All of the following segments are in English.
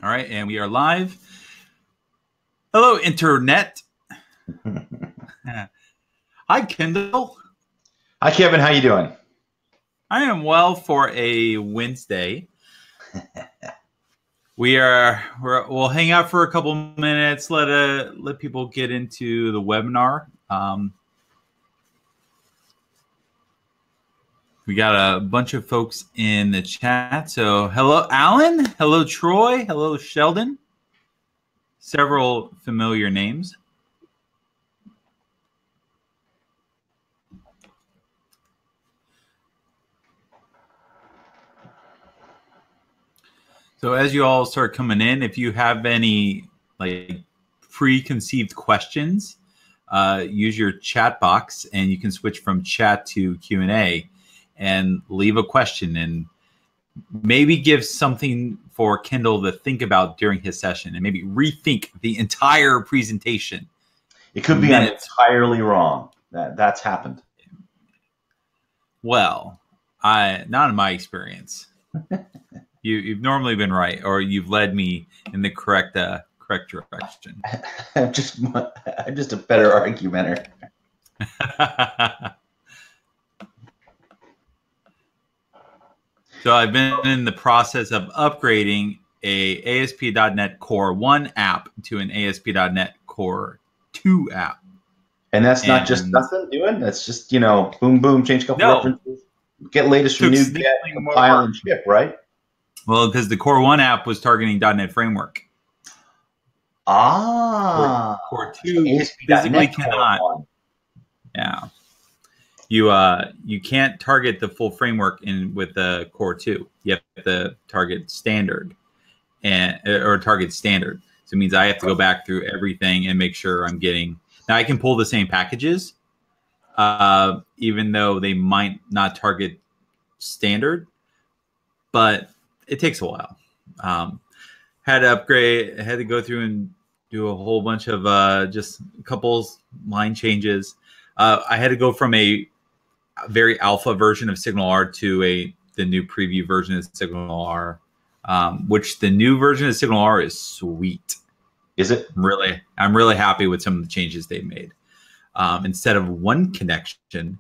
All right, and we are live. Hello, Internet. Hi, Kendall. Hi, Kevin. How you doing? I am well for a Wednesday. We'll hang out for a couple minutes. Let people get into the webinar. We got a bunch of folks in the chat. So hello, Alan. Hello, Troy. Hello, Sheldon. Several familiar names. So as you all start coming in, if you have any like preconceived questions, use your chat box and you can switch from chat to Q&A and leave a question and maybe give something for Kendall to think about during his session and maybe rethink the entire presentation. It could be entirely wrong. That's happened. Well, not in my experience. You've normally been right, or you've led me in the correct direction. I'm just a better argumenter. So I've been in the process of upgrading a ASP.NET Core 1 app to an ASP.NET Core 2 app. And that's not just nothing doing? That's just, boom, boom, change a couple references. Get latest from new, get, compile, and ship, right? Well, because the Core 1 app was targeting .NET Framework. Core 2 physically cannot. Yeah. You can't target the full framework with the Core 2. You have to target standard or target standard. So it means I have to go back through everything and make sure I'm getting. Now I can pull the same packages, even though they might not target standard, but it takes a while. Had to upgrade. Had to go through and do a whole bunch of just a couple line changes. I had to go from a very alpha version of SignalR to the new preview version of SignalR, which the new version of SignalR is sweet. Is it? I'm really happy with some of the changes they've made. Instead of one connection,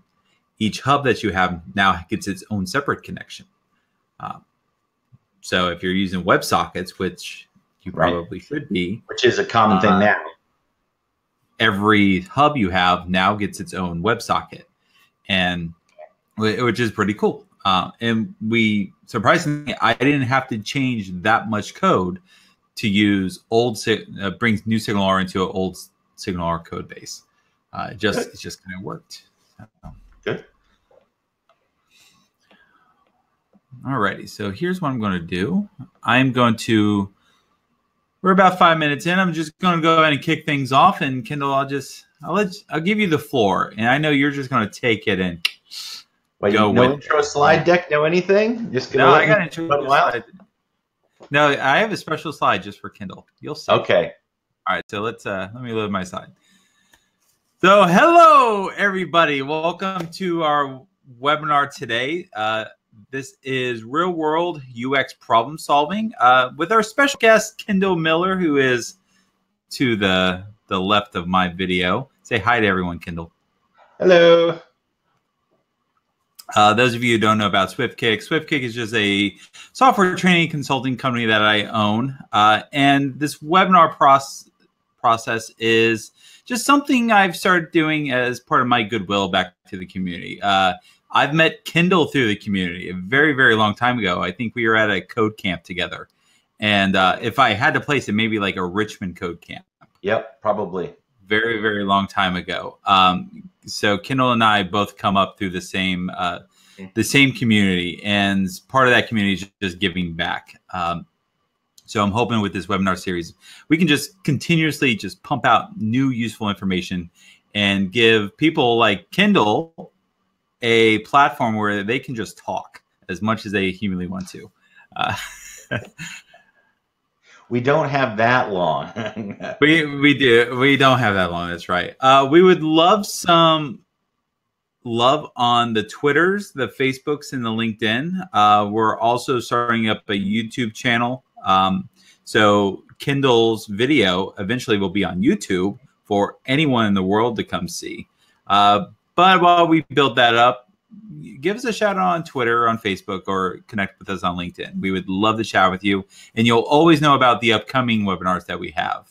each hub that you have now gets its own separate connection. So if you're using WebSockets, which you probably should be, which is a common thing now, every hub you have now gets its own WebSocket, and which is pretty cool. And surprisingly, I didn't have to change that much code to use brings new SignalR into an old SignalR code base. It just kind of worked. Good. Alrighty, so here's what I'm going to do. We're about 5 minutes in. I'm just going to go ahead and kick things off, and Kendall, I'll give you the floor, and I know you're just going to take it and go with intro slide deck, no anything. I got intro slide. No, I have a special slide just for Kendall. You'll see. Okay. All right, so let me load my slide. So hello, everybody. Welcome to our webinar today. This is Real World UX Problem Solving with our special guest, Kendall Miller, who is to the left of my video. Say hi to everyone, Kendall. Hello. Those of you who don't know about SwiftKick is just a software training consulting company that I own. And this webinar process is just something I've started doing as part of my goodwill back to the community. I've met Kendall through the community a very, very long time ago. I think we were at a code camp together. And if I had to place it, maybe like a Richmond code camp. Yep, probably. Very, very long time ago. So Kendall and I both come up through the same community, and part of that community is just giving back. So I'm hoping with this webinar series, we can just continuously just pump out new useful information and give people like Kendall a platform where they can just talk as much as they humanly want to. We don't have that long. We don't have that long. That's right. We would love some love on the Twitters, the Facebooks, and the LinkedIn. We're also starting up a YouTube channel. So Kendall's video eventually will be on YouTube for anyone in the world to come see. But while we build that up, give us a shout out on Twitter, on Facebook, or connect with us on LinkedIn. We would love to chat with you, and you'll always know about the upcoming webinars that we have.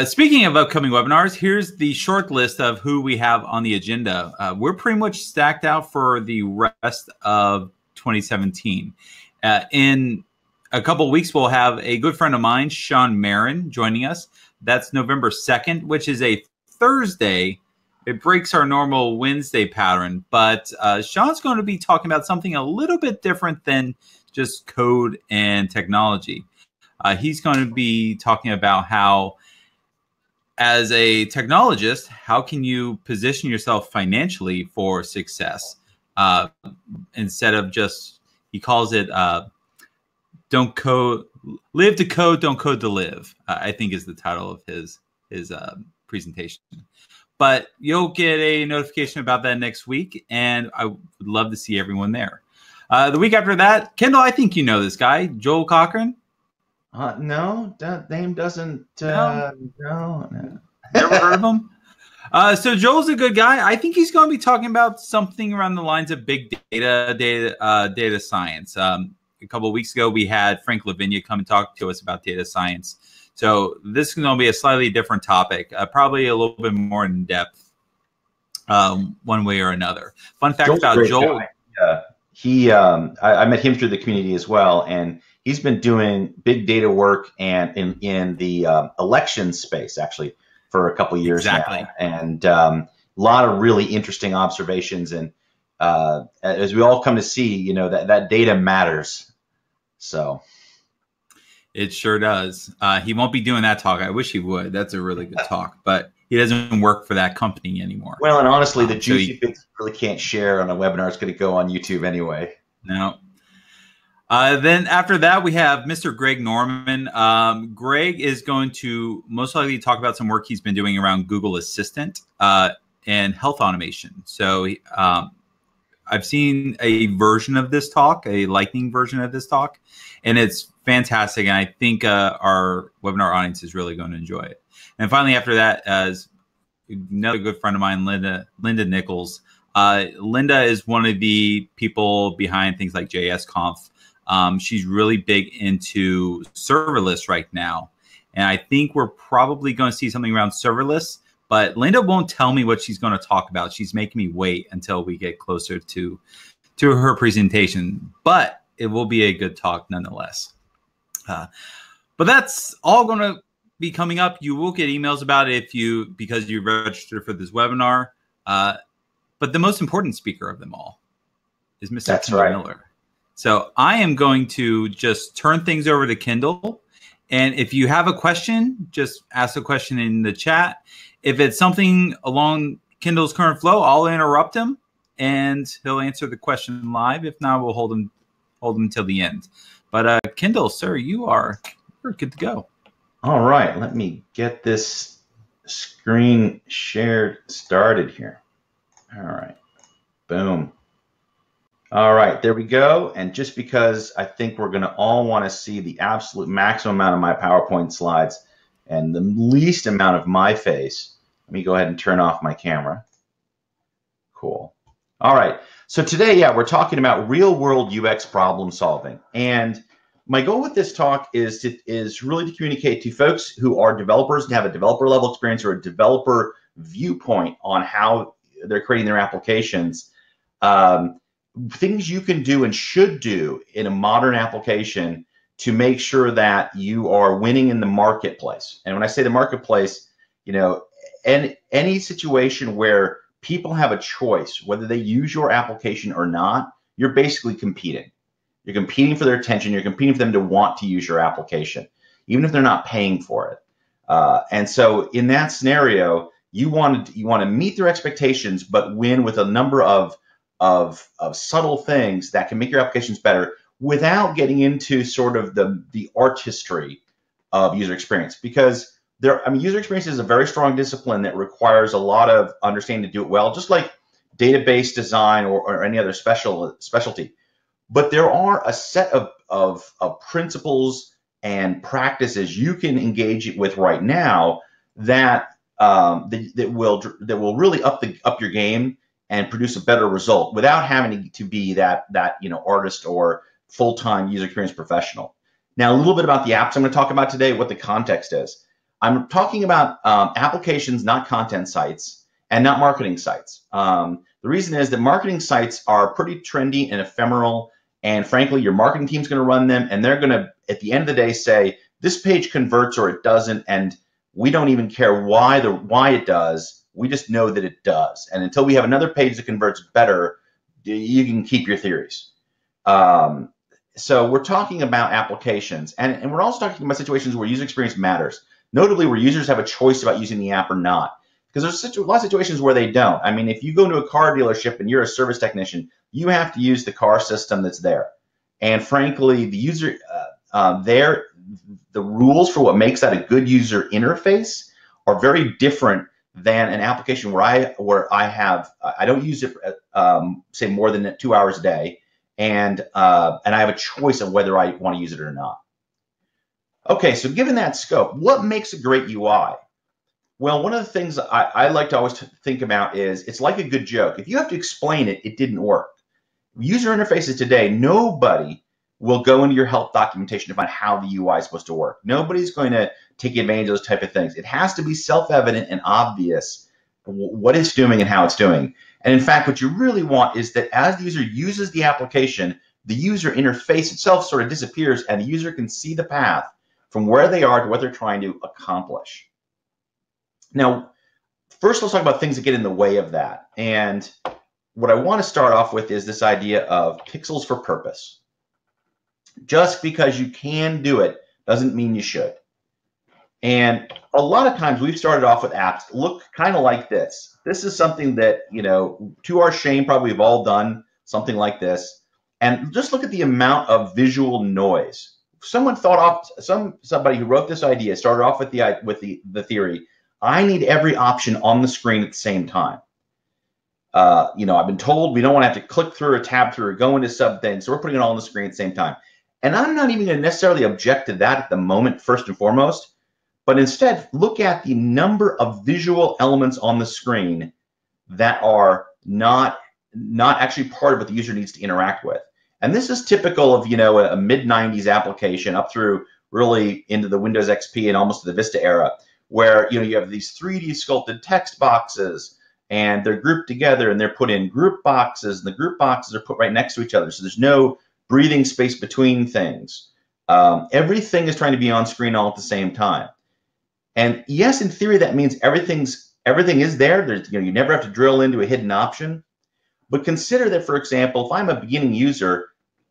Speaking of upcoming webinars, here's the short list of who we have on the agenda. We're pretty much stacked out for the rest of 2017. In a couple of weeks, we'll have a good friend of mine, Sean Marin, joining us. That's November 2nd, which is a Thursday. It breaks our normal Wednesday pattern, but Sean's going to be talking about something a little bit different than just code and technology. He's going to be talking about how, as a technologist, how can you position yourself financially for success instead of just, he calls it, don't code, live to code, don't code to live, I think is the title of his presentation. But you'll get a notification about that next week, and I would love to see everyone there. The week after that, Kendall, I think you know this guy, Joel Cochran. No, that name doesn't. No. Never heard of him? So Joel's a good guy. I think he's going to be talking about something around the lines of big data science. A couple of weeks ago, we had Frank Lavinia come and talk to us about data science. So this is going to be a slightly different topic, probably a little bit more in depth, one way or another. Fun fact about Joel. I met him through the community as well, and he's been doing big data work and in the election space actually for a couple of years now, and a lot of really interesting observations. And as we all come to see, you know, that data matters. So it sure does. He won't be doing that talk. I wish he would. That's a really good talk, but he doesn't work for that company anymore. Well, and honestly, the juicy bits really can't share on a webinar. It's going to go on YouTube anyway. No. Then after that, we have Mr. Greg Norman. Greg is going to most likely talk about some work he's been doing around Google Assistant and health automation. So I've seen a version of this talk, a lightning version of this talk, and it's fantastic. And I think our webinar audience is really going to enjoy it. And finally, after that, as another good friend of mine, Linda Nichols. Linda is one of the people behind things like JSConf. She's really big into serverless right now. And I think we're probably going to see something around serverless, but Linda won't tell me what she's going to talk about. She's making me wait until we get closer to her presentation, but it will be a good talk nonetheless. But that's all going to be coming up. You will get emails about it because you registered for this webinar. But the most important speaker of them all is Mr. Kendall Miller. So I am going to just turn things over to Kendall. And if you have a question, just ask a question in the chat. If it's something along Kendall's current flow, I'll interrupt him and he'll answer the question live. If not, we'll hold him till the end. But Kendall, sir, you're good to go. All right, let me get this screen shared started here. All right, boom. All right, there we go. And just because I think we're going to all want to see the absolute maximum amount of my PowerPoint slides and the least amount of my face, let me go ahead and turn off my camera. Cool. All right, so today, we're talking about real-world UX problem solving. And my goal with this talk is really to communicate to folks who are developers and have a developer level experience or a developer viewpoint on how they're creating their applications, things you can do and should do in a modern application to make sure that you are winning in the marketplace. And when I say the marketplace, you know, any situation where people have a choice, whether they use your application or not, you're basically competing. You're competing for their attention. You're competing for them to want to use your application, even if they're not paying for it. And so in that scenario, you want to meet their expectations, but win with a number of subtle things that can make your applications better without getting into sort of the artistry of user experience. Because user experience is a very strong discipline that requires a lot of understanding to do it well, just like database design or any other specialty. But there are a set of principles and practices you can engage with right now that that will really up your game and produce a better result without having to be that artist or full-time user experience professional. Now, a little bit about the apps I'm going to talk about today, what the context is. I'm talking about applications, not content sites, and not marketing sites. The reason is that marketing sites are pretty trendy and ephemeral, and frankly, your marketing team's going to run them, and they're going to, at the end of the day, say, this page converts or it doesn't, and we don't even care why it does. We just know that it does. And until we have another page that converts better, you can keep your theories. So we're talking about applications, and we're also talking about situations where user experience matters, notably where users have a choice about using the app or not. Because there's a lot of situations where they don't. I mean, if you go into a car dealership and you're a service technician, you have to use the car system that's there. And frankly, the user the rules for what makes that a good user interface are very different than an application where I don't use it say more than 2 hours a day, and I have a choice of whether I want to use it or not. Okay, so given that scope, what makes a great UI? Well, one of the things I like to always think about is it's like a good joke. If you have to explain it, it didn't work. User interfaces today, nobody will go into your help documentation to find how the UI is supposed to work. Nobody's going to take advantage of those type of things. It has to be self-evident and obvious what it's doing and how it's doing. And in fact, what you really want is that as the user uses the application, the user interface itself sort of disappears and the user can see the path from where they are to what they're trying to accomplish. Now, first let's talk about things that get in the way of that. And what I want to start off with is this idea of pixels for purpose. Just because you can do it doesn't mean you should. And a lot of times we've started off with apps that look kind of like this. This is something that, to our shame, probably we've all done something like this. And just look at the amount of visual noise. Someone somebody who wrote this idea started off with the theory, I need every option on the screen at the same time. I've been told we don't want to have to click through or tab through or go into sub things, so we're putting it all on the screen at the same time. And I'm not even going to necessarily object to that at the moment, first and foremost, but instead look at the number of visual elements on the screen that are not actually part of what the user needs to interact with. And this is typical of a mid-90s application up through really into the Windows XP and almost to the Vista era, where you have these 3D sculpted text boxes, and they're grouped together and they're put in group boxes, and the group boxes are put right next to each other, so there's no breathing space between things. Everything is trying to be on screen all at the same time. And yes, in theory, that means everything is there. There's, you never have to drill into a hidden option. But consider that, for example, if I'm a beginning user,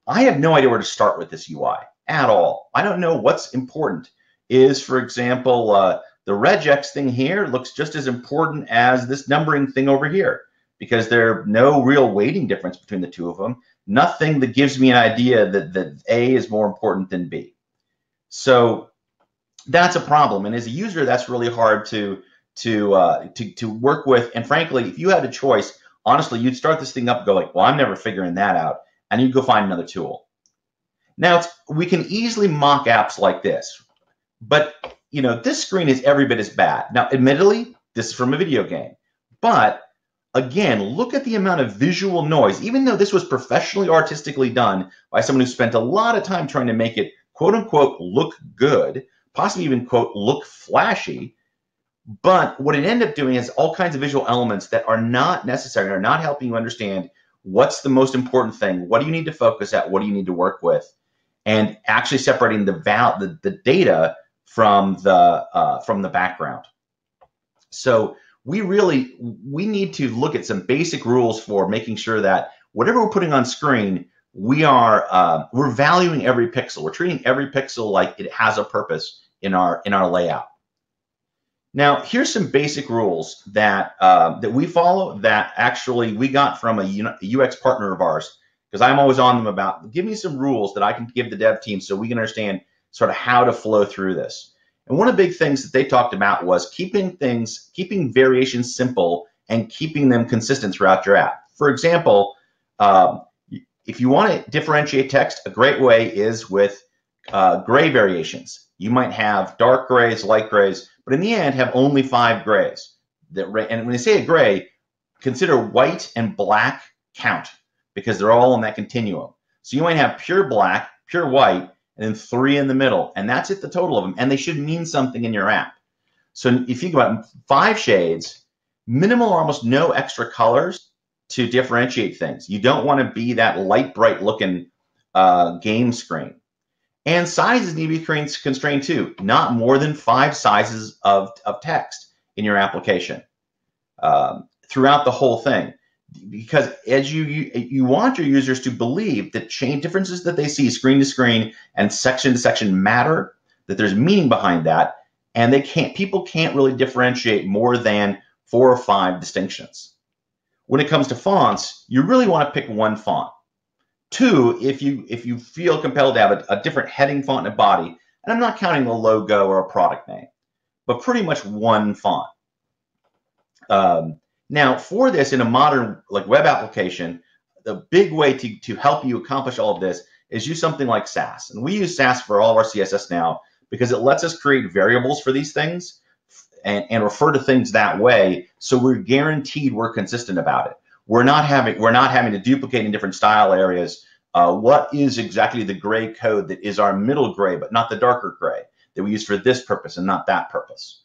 I have no idea where to start with this UI at all. I don't know what's important. For example, the regex thing here looks just as important as this numbering thing over here, because there's no real weighting difference between the two of them. Nothing that gives me an idea that A is more important than B. So that's a problem. And as a user, that's really hard to work with. And frankly, if you had a choice, honestly, you'd start this thing up and go like, well, I'm never figuring that out. And you'd go find another tool. Now, we can easily mock apps like this. But, this screen is every bit as bad. Now, admittedly, this is from a video game. But again, look at the amount of visual noise. Even though this was professionally, artistically done by someone who spent a lot of time trying to make it, quote unquote, look good, possibly even, quote, look flashy. But what it ended up doing is all kinds of visual elements that are not necessary, are not helping you understand what's the most important thing, what do you need to focus at, what do you need to work with, and actually separating the data from the background. So we need to look at some basic rules for making sure that whatever we're putting on screen, we're valuing every pixel. We're treating every pixel like it has a purpose in our layout. Now, here's some basic rules that we follow that actually we got from a UX partner of ours, because I'm always on them about, give me some rules that I can give the dev team so we can understand sort of how to flow through this. And one of the big things that they talked about was keeping variations simple and keeping them consistent throughout your app. For example, if you want to differentiate text, a great way is with gray variations. You might have dark grays, light grays, but in the end have only 5 grays. And when they say a gray, consider white and black count because they're all in that continuum. So you might have pure black, pure white, and then 3 in the middle, and that's it, the total of them, and they should mean something in your app. So if you think about 5 shades, minimal or almost no extra colors to differentiate things. You don't want to be that light, bright looking game screen. And sizes need to be constrained too. Not more than 5 sizes of text in your application throughout the whole thing. Because as you want your users to believe that differences that they see screen to screen and section to section matter, that there's meaning behind that, and people can't really differentiate more than 4 or 5 distinctions. When it comes to fonts, you really want to pick one font. 2, if you feel compelled to have a different heading font and a body, and I'm not counting the logo or a product name, but pretty much one font. Now, for this in a modern web application, the big way to help you accomplish all of this is use something like Sass. And we use Sass for all of our CSS now because it lets us create variables for these things and refer to things that way. So we're guaranteed we're consistent about it. We're not having to duplicate in different style areas. What is exactly the gray code that is our middle gray, but not the darker gray that we use for this purpose and not that purpose?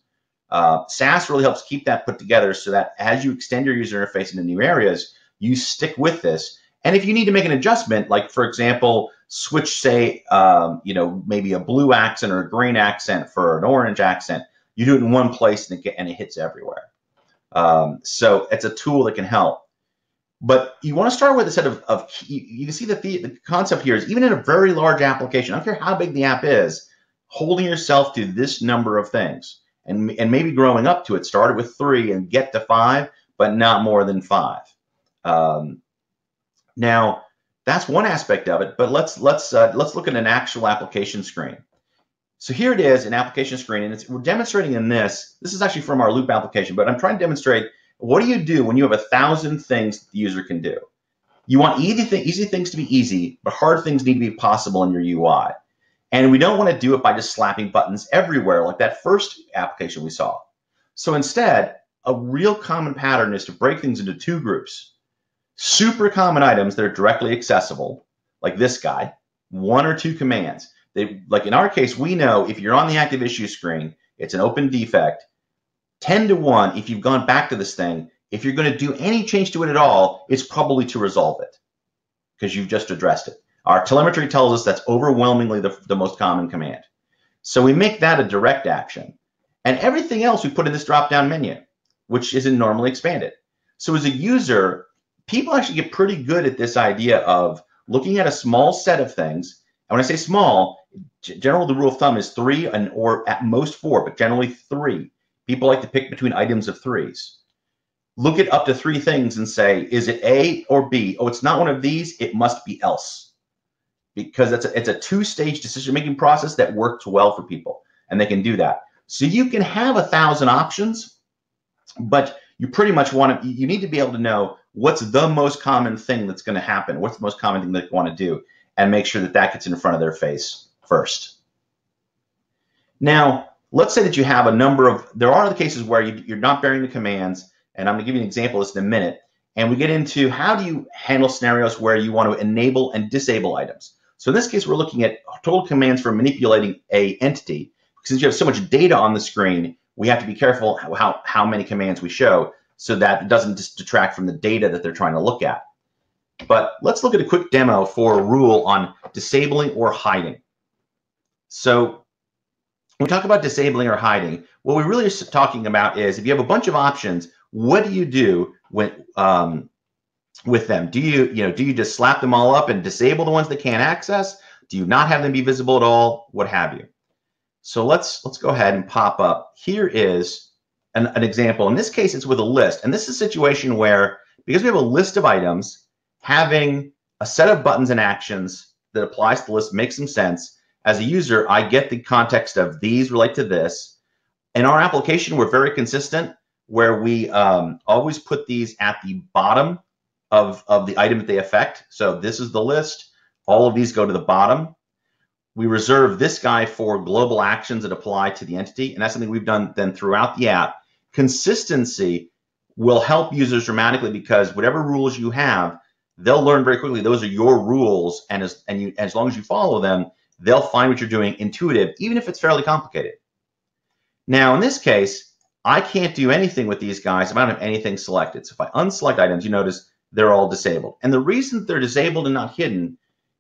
Sass really helps keep that put together so that as you extend your user interface into new areas, you stick with this. And if you need to make an adjustment, like for example, switch, say, maybe a blue accent or a green accent for an orange accent, you do it in one place and it hits everywhere. So it's a tool that can help. But you want to start with a set of you can see that the concept here is even in a very large application, I don't care how big the app is, holding yourself to this number of things. And maybe growing up to it, started with 3 and get to 5, but not more than 5. Now, that's one aspect of it. But let's look at an actual application screen. So here it is, an application screen, and we're demonstrating in this. This is actually from our Loupe application, but I'm trying to demonstrate what do you do when you have 1,000 things that the user can do. You want easy things to be easy, but hard things need to be possible in your UI. And we don't want to do it by just slapping buttons everywhere like that first application we saw. So instead, a real common pattern is to break things into 2 groups. Super common items that are directly accessible, like this guy, 1 or 2 commands. Like in our case, we know if you're on the active issue screen, it's an open defect. 10 to 1, if you've gone back to this thing, if you're going to do any change to it at all, it's probably to resolve it because you've just addressed it. Our telemetry tells us that's overwhelmingly the most common command. So we make that a direct action. And everything else we put in this drop-down menu, which isn't normally expanded. So as a user, people actually get pretty good at this idea of looking at a small set of things. And when I say small, generally the rule of thumb is 3 or at most 4, but generally 3. People like to pick between items of 3s. Look at up to 3 things and say, is it A or B? Oh, it's not one of these, it must be else. Because it's a 2-stage decision-making process that works well for people, and they can do that. So you can have 1,000 options, but you pretty much you need to be able to know what's the most common thing that's going to happen, what's the most common thing that you want to do, and make sure that that gets in front of their face first. Now, let's say that you have a number of, there are other cases where you're not bearing the commands, and I'm going to give you an example of this in a minute, and we get into how do you handle scenarios where you want to enable and disable items. So in this case, we're looking at total commands for manipulating a entity. Since you have so much data on the screen, we have to be careful how many commands we show so that it doesn't just detract from the data that they're trying to look at. But let's look at a quick demo for a rule on disabling or hiding. So when we talk about disabling or hiding, what we really are talking about is if you have a bunch of options, what do you do with them? Do you just slap them all up and disable the ones that can't access? Do you not have them be visible at all? What have you? So let's go ahead and pop up. Here is an example. In this case, it's with a list. And this is a situation where, because we have a list of items, having a set of buttons and actions that applies to the list makes some sense. As a user, I get the context of these relate to this. In our application, we're very consistent where we always put these at the bottom of the item that they affect. So this is the list. All of these go to the bottom. We reserve this guy for global actions that apply to the entity, and that's something we've done then throughout the app. Consistency will help users dramatically because whatever rules you have, they'll learn very quickly those are your rules, and as long as you follow them, they'll find what you're doing intuitive, even if it's fairly complicated. Now, in this case, I can't do anything with these guys if I don't have anything selected. So if I unselect items, you notice they're all disabled. And the reason they're disabled and not hidden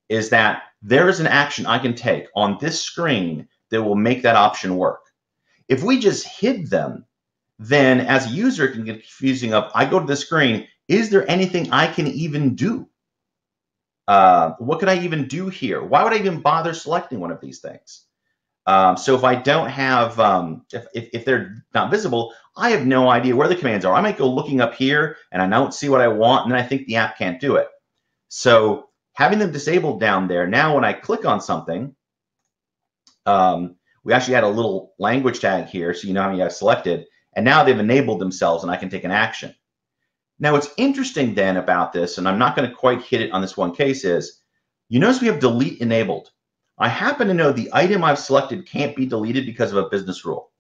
is that there is an action I can take on this screen that will make that option work. If we just hid them, then as a user it can get confusing of, I go to the screen, is there anything I can even do? What could I even do here? Why would I even bother selecting one of these things? So if I don't have, if they're not visible, I have no idea where the commands are. I might go looking up here and I don't see what I want, and then I think the app can't do it. So having them disabled down there, now when I click on something, we actually had a little language tag here, so you know how many I've selected, and now they've enabled themselves and I can take an action. Now what's interesting then about this, and I'm not going to quite hit it on this one case, is you notice we have delete enabled. I happen to know the item I've selected can't be deleted because of a business rule,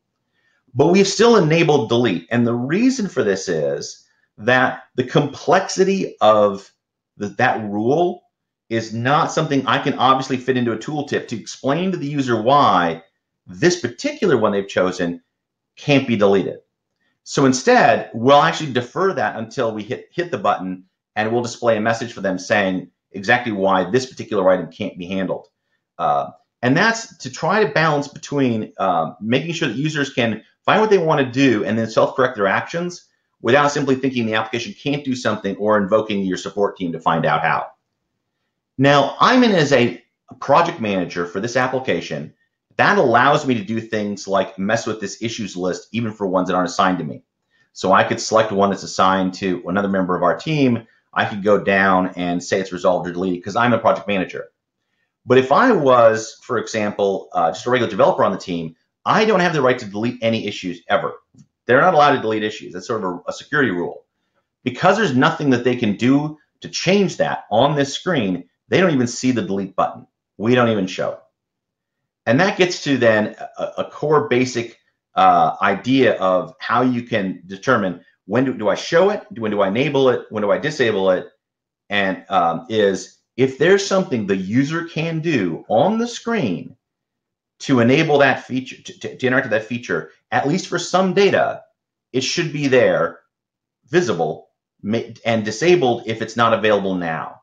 but we've still enabled delete. And the reason for this is that the complexity of that rule is not something I can obviously fit into a tooltip to explain to the user why this particular one they've chosen can't be deleted. So instead, we'll actually defer that until we hit the button, and we'll display a message for them saying exactly why this particular item can't be handled. And that's to try to balance between making sure that users can find what they want to do and then self-correct their actions without simply thinking the application can't do something or invoking your support team to find out how. Now, I'm in as a project manager for this application. That allows me to do things like mess with this issues list, even for ones that aren't assigned to me. So I could select one that's assigned to another member of our team. I could go down and say it's resolved or deleted because I'm a project manager. But if I was, for example, just a regular developer on the team, I don't have the right to delete any issues ever. They're not allowed to delete issues. That's sort of a security rule. Because there's nothing that they can do to change that on this screen, they don't even see the delete button. We don't even show it. And that gets to then a core basic idea of how you can determine when do I show it, when do I enable it, when do I disable it, and is if there's something the user can do on the screen to enable that feature, to interact with that feature, at least for some data, it should be there, visible, and disabled if it's not available now.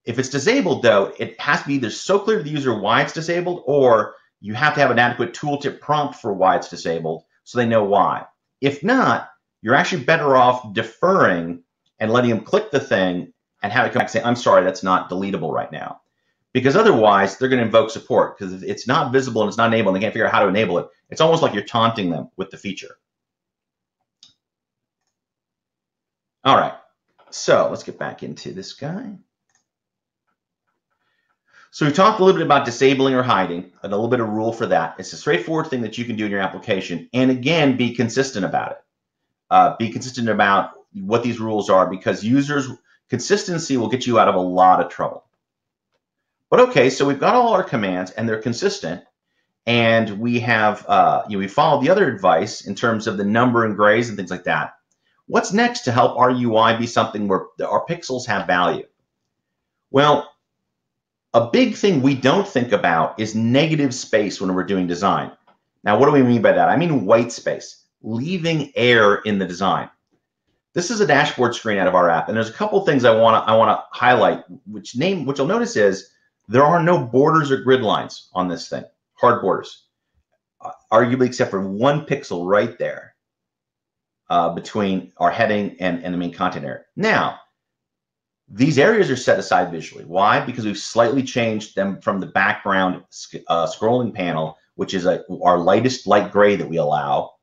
If it's disabled, though, it has to be either so clear to the user why it's disabled, or you have to have an adequate tooltip prompt for why it's disabled so they know why. If not, you're actually better off deferring and letting them click the thing and have it come back and say, I'm sorry, that's not deletable right now. Because otherwise, they're going to invoke support, because if it's not visible and it's not enabled and they can't figure out how to enable it, it's almost like you're taunting them with the feature. All right, so let's get back into this guy. So we talked a little bit about disabling or hiding, and a little bit of rule for that. It's a straightforward thing that you can do in your application, and again, be consistent about it. Be consistent about what these rules are, because consistency will get you out of a lot of trouble. But okay, so we've got all our commands, and they're consistent, and we have we followed the other advice in terms of the number and grays and things like that. What's next to help our UI be something where our pixels have value? Well, a big thing we don't think about is negative space when we're doing design. Now, what do we mean by that? I mean white space, leaving air in the design. This is a dashboard screen out of our app, and there's a couple things I want to highlight. Which you'll notice is there are no borders or grid lines on this thing, hard borders, arguably except for one pixel right there between our heading and the main content area. Now, these areas are set aside visually. Why? Because we've slightly changed them from the background scrolling panel, which is our lightest light gray that we allow.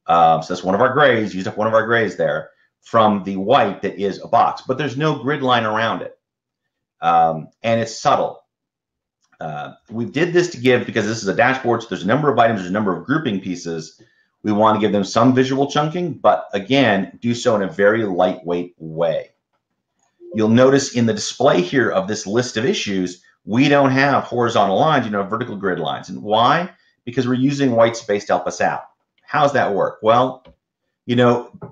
So that's one of our grays, used up one of our grays there, from the white that is a box. But there's no grid line around it. And it's subtle. We did this to give, because this is a dashboard, so there's a number of items, there's a number of grouping pieces. We want to give them some visual chunking, but again, do so in a very lightweight way. you'll notice in the display here of this list of issues, we don't have horizontal lines, vertical grid lines. And why? Because we're using white space to help us out. How does that work? Well,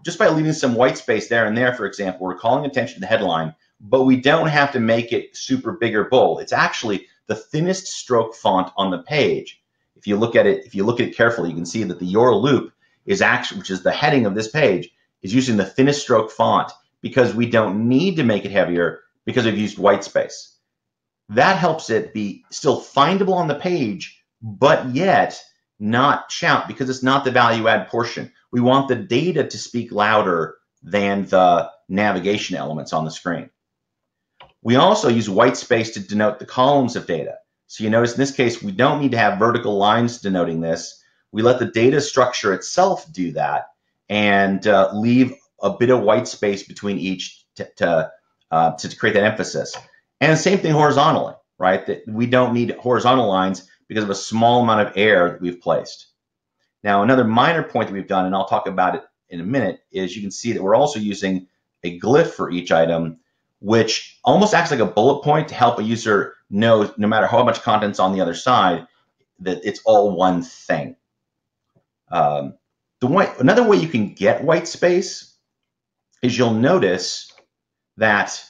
just by leaving some white space there and there, for example, we're calling attention to the headline, but we don't have to make it super big or bold. It's actually the thinnest stroke font on the page. If you look at it carefully, you can see that the Your Loupe is actually, which is the heading of this page, is using the thinnest stroke font because we don't need to make it heavier because we've used white space. That helps it be still findable on the page, but yet not shout because it's not the value add portion. We want the data to speak louder than the navigation elements on the screen. We also use white space to denote the columns of data. So you notice in this case, we don't need to have vertical lines denoting this. We let the data structure itself do that and leave a bit of white space between each to create that emphasis. And the same thing horizontally, right? That we don't need horizontal lines because of a small amount of air that we've placed. Now, another minor point that we've done, and I'll talk about it in a minute, is you can see that we're also using a glyph for each item, which almost acts like a bullet point to help a user know, no matter how much content's on the other side, that it's all one thing. Another way you can get white space is you'll notice that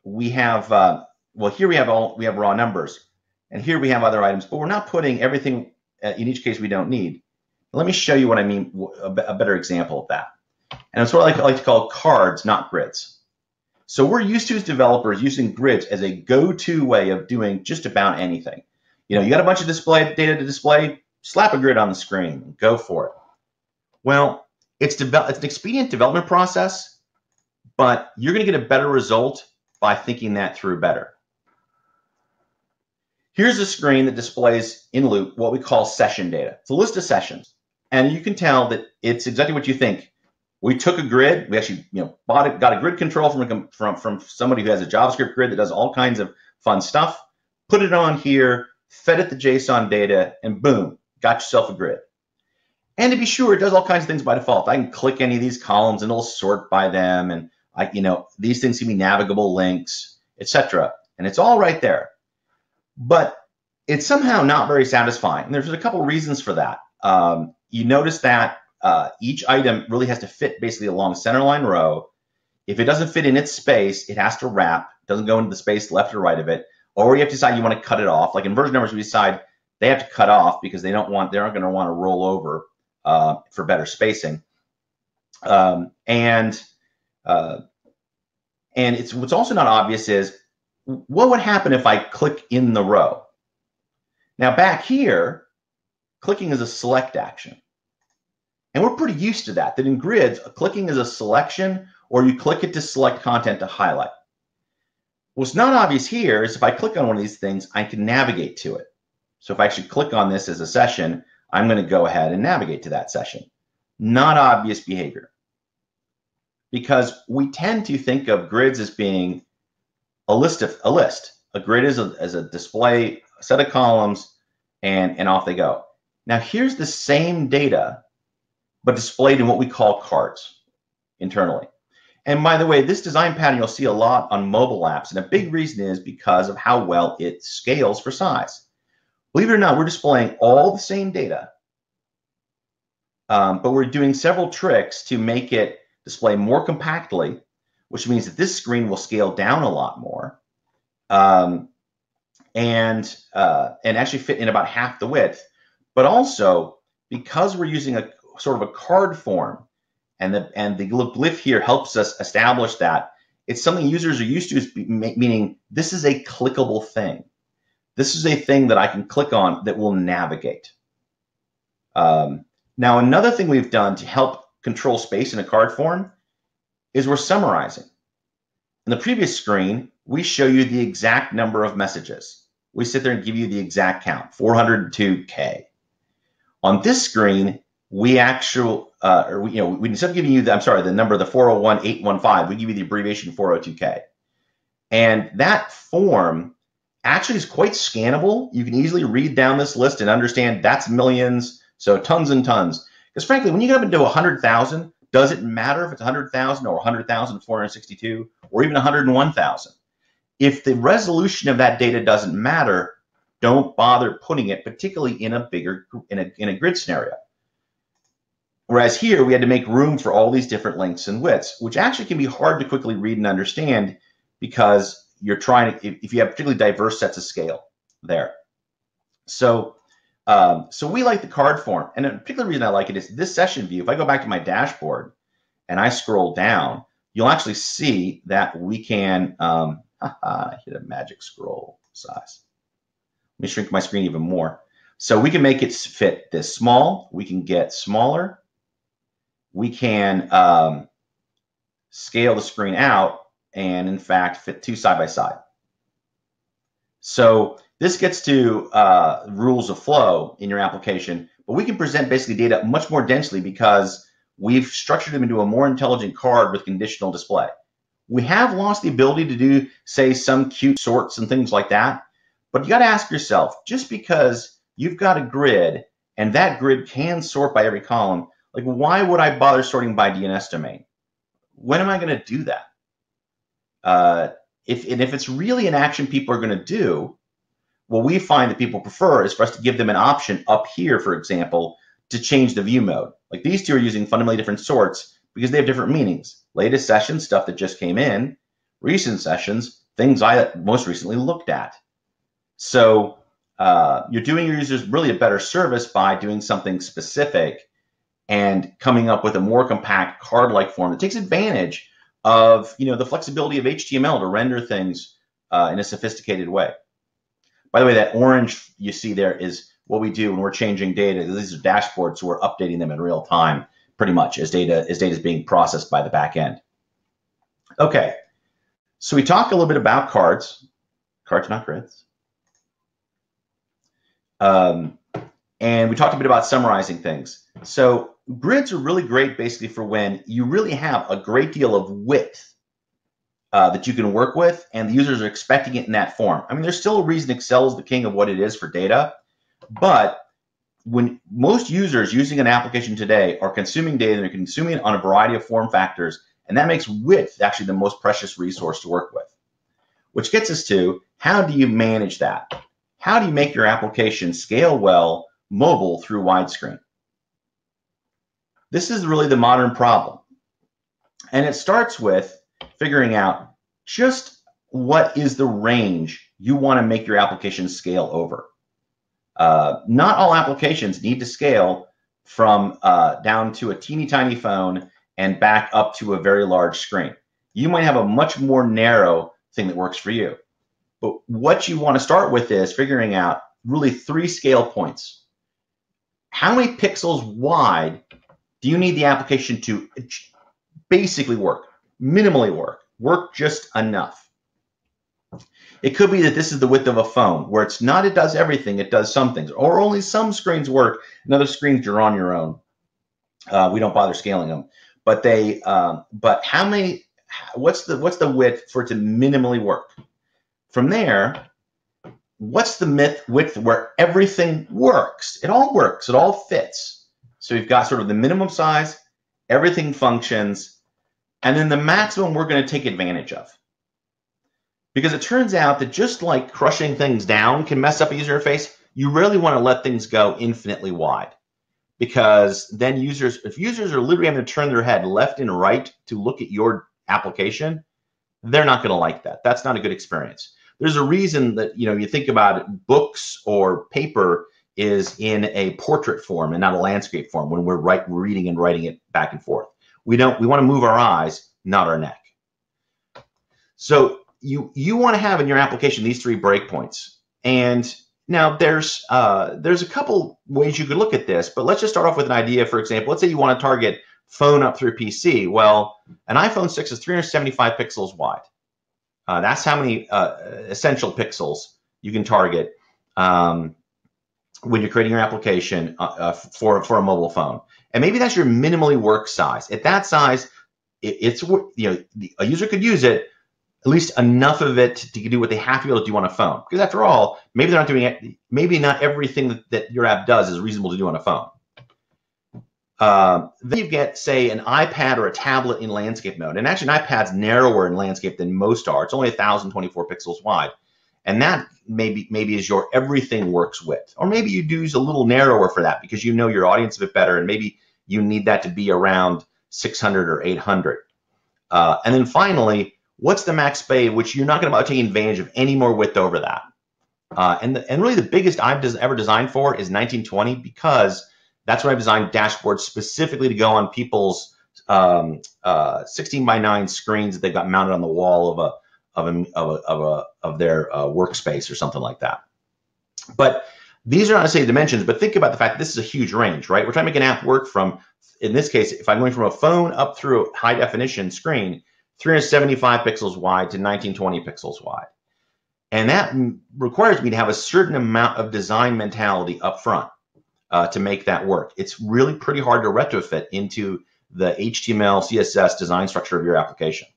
we have, well, here we have raw numbers, and here we have other items, but we're not putting everything in each case we don't need. Let me show you what I mean, a better example of that. And it's what I like to call cards, not grids. So we're used to, as developers, using grids as a go-to way of doing just about anything. You got a bunch of data to display, slap a grid on the screen, go for it. Well, it's an expedient development process, but you're going to get a better result by thinking that through better. Here's a screen that displays in Loupe what we call session data. It's a list of sessions, and you can tell that it's exactly what you think. We took a grid. We actually, got a grid control from somebody who has a JavaScript grid that does all kinds of fun stuff. Put it on here, fed it the JSON data, and boom, got yourself a grid. And to be sure, it does all kinds of things by default. I can click any of these columns and it'll sort by them, and these things can be navigable links, etc. And it's all right there. But it's somehow not very satisfying. And there's a couple reasons for that. You notice that each item really has to fit basically along centerline row. If it doesn't fit in its space, it has to wrap. It doesn't go into the space left or right of it. Or you have to decide you want to cut it off. Like in version numbers, we decide they have to cut off because they aren't going to want to roll over for better spacing. And what's also not obvious is what would happen if I click in the row? Now back here, clicking is a select action. And we're pretty used to that in grids, clicking is a selection, or you click it to select content to highlight. What's not obvious here is if I click on one of these things, I can navigate to it. So if I actually click on this as a session, I'm going to go ahead and navigate to that session. Not obvious behavior. Because we tend to think of grids as being a list. A grid is a display, a set of columns, and off they go. Now here's the same data, but displayed in what we call cards internally. And by the way, this design pattern you'll see a lot on mobile apps, and a big reason is because of how well it scales for size. Believe it or not, we're displaying all the same data, but we're doing several tricks to make it display more compactly, which means that this screen will scale down a lot more, and actually fit in about half the width. But also, because we're using a sort of a card form, and the glyph here helps us establish that it's something users are used to, meaning this is a clickable thing. This is a thing that I can click on that will navigate. Now, another thing we've done to help control space in a card form is we're summarizing. In the previous screen, we show you the exact number of messages. We sit there and give you the exact count, 402K. On this screen, we actually, we instead of giving you the number, the 401,815, we give you the abbreviation 402K. And that form actually is quite scannable. You can easily read down this list and understand that's millions, so tons and tons. Because frankly, when you get up into 100,000, Does it matter if it's 100,000 or 100,462 or even 101,000? If the resolution of that data doesn't matter, don't bother putting it, particularly in a bigger in a grid scenario. Whereas here we had to make room for all these different lengths and widths, which actually can be hard to quickly read and understand because you're trying to, if you have particularly diverse sets of scale there. So we like the card form, and a particular reason I like it is this session view. If I go back to my dashboard and I scroll down, you'll actually see that we can I hit a magic scroll size. Let me shrink my screen even more. So we can make it fit this small. We can get smaller. We can scale the screen out and, in fact, fit two side by side. So this gets to rules of flow in your application, but we can present basically data much more densely because we've structured them into a more intelligent card with conditional display. We have lost the ability to do, say, some cute sorts and things like that, but you got to ask yourself, just because you've got a grid and that grid can sort by every column, like, why would I bother sorting by DNS domain? When am I going to do that? If it's really an action people are going to do, what we find that people prefer is for us to give them an option up here, for example, to change the view mode. Like, these two are using fundamentally different sorts because they have different meanings. Latest sessions, stuff that just came in. Recent sessions, things I most recently looked at. So you're doing your users really a better service by doing something specific and coming up with a more compact card-like form that takes advantage of, the flexibility of HTML to render things in a sophisticated way. By the way, that orange you see there is what we do when we're changing data. These are dashboards, so we're updating them in real time, pretty much, as data is being processed by the back end. Okay, so we talk a little bit about cards. Cards, not grids. And we talked a bit about summarizing things. So grids are really great basically for when you really have a great deal of width that you can work with, and the users are expecting it in that form. I mean, there's still a reason Excel is the king of what it is for data, but when most users using an application today are consuming data, they're consuming it on a variety of form factors, and that makes width actually the most precious resource to work with. Which gets us to, how do you manage that? How do you make your application scale well mobile through widescreen? This is really the modern problem. And it starts with figuring out just what is the range you want to make your application scale over. Not all applications need to scale from down to a teeny tiny phone and back up to a very large screen. You might have a much more narrow thing that works for you. But what you want to start with is figuring out really 3 scale points. How many pixels wide do you need the application to basically work, minimally work just enough? It could be that this is the width of a phone, where it's not it does everything, it does some things, or only some screens work, and other screens you're on your own. We don't bother scaling them, but but how many? What's the width for it to minimally work? From there, what's the width where everything works? It all works. It all fits. So we've got sort of the minimum size, everything functions, and then the maximum we're going to take advantage of. Because it turns out that just like crushing things down can mess up a user interface, you really want to let things go infinitely wide. Because then if users are literally having to turn their head left and right to look at your application, they're not going to like that. That's not a good experience. There's a reason that, you think about it, books or paper is in a portrait form and not a landscape form when we're reading and writing it back and forth. We want to move our eyes, not our neck. So you want to have in your application these 3 breakpoints. And now there's a couple ways you could look at this, but let's just start off with an idea. For example, let's say you want to target phone up through PC. Well, an iPhone 6 is 375 pixels wide. That's how many essential pixels you can target when you're creating your application for a mobile phone. And maybe that's your minimally work size. At that size, a user could use it, at least enough of it to do what they have to be able to do on a phone. Because after all, maybe they're not doing it. Maybe not everything that your app does is reasonable to do on a phone. Then you get, say, an iPad or a tablet in landscape mode. And actually, an iPad's narrower in landscape than most are. It's only 1,024 pixels wide. And that maybe is your everything works width. Or maybe you use a little narrower for that because you know your audience a bit better, and maybe you need that to be around 600 or 800. And then finally, what's the max bay, which you're not going to be taking advantage of any more width over that. And really the biggest I've ever designed for is 1920, because that's what I've designed dashboards specifically to go on people's 16:9 screens that they've got mounted on the wall of their workspace or something like that. But these are not necessarily dimensions, but think about the fact that this is a huge range, right? We're trying to make an app work from, in this case, if I'm going from a phone up through a high definition screen, 375 pixels wide to 1920 pixels wide. And that requires me to have a certain amount of design mentality up front to make that work. It's really pretty hard to retrofit into the HTML, CSS design structure of your application.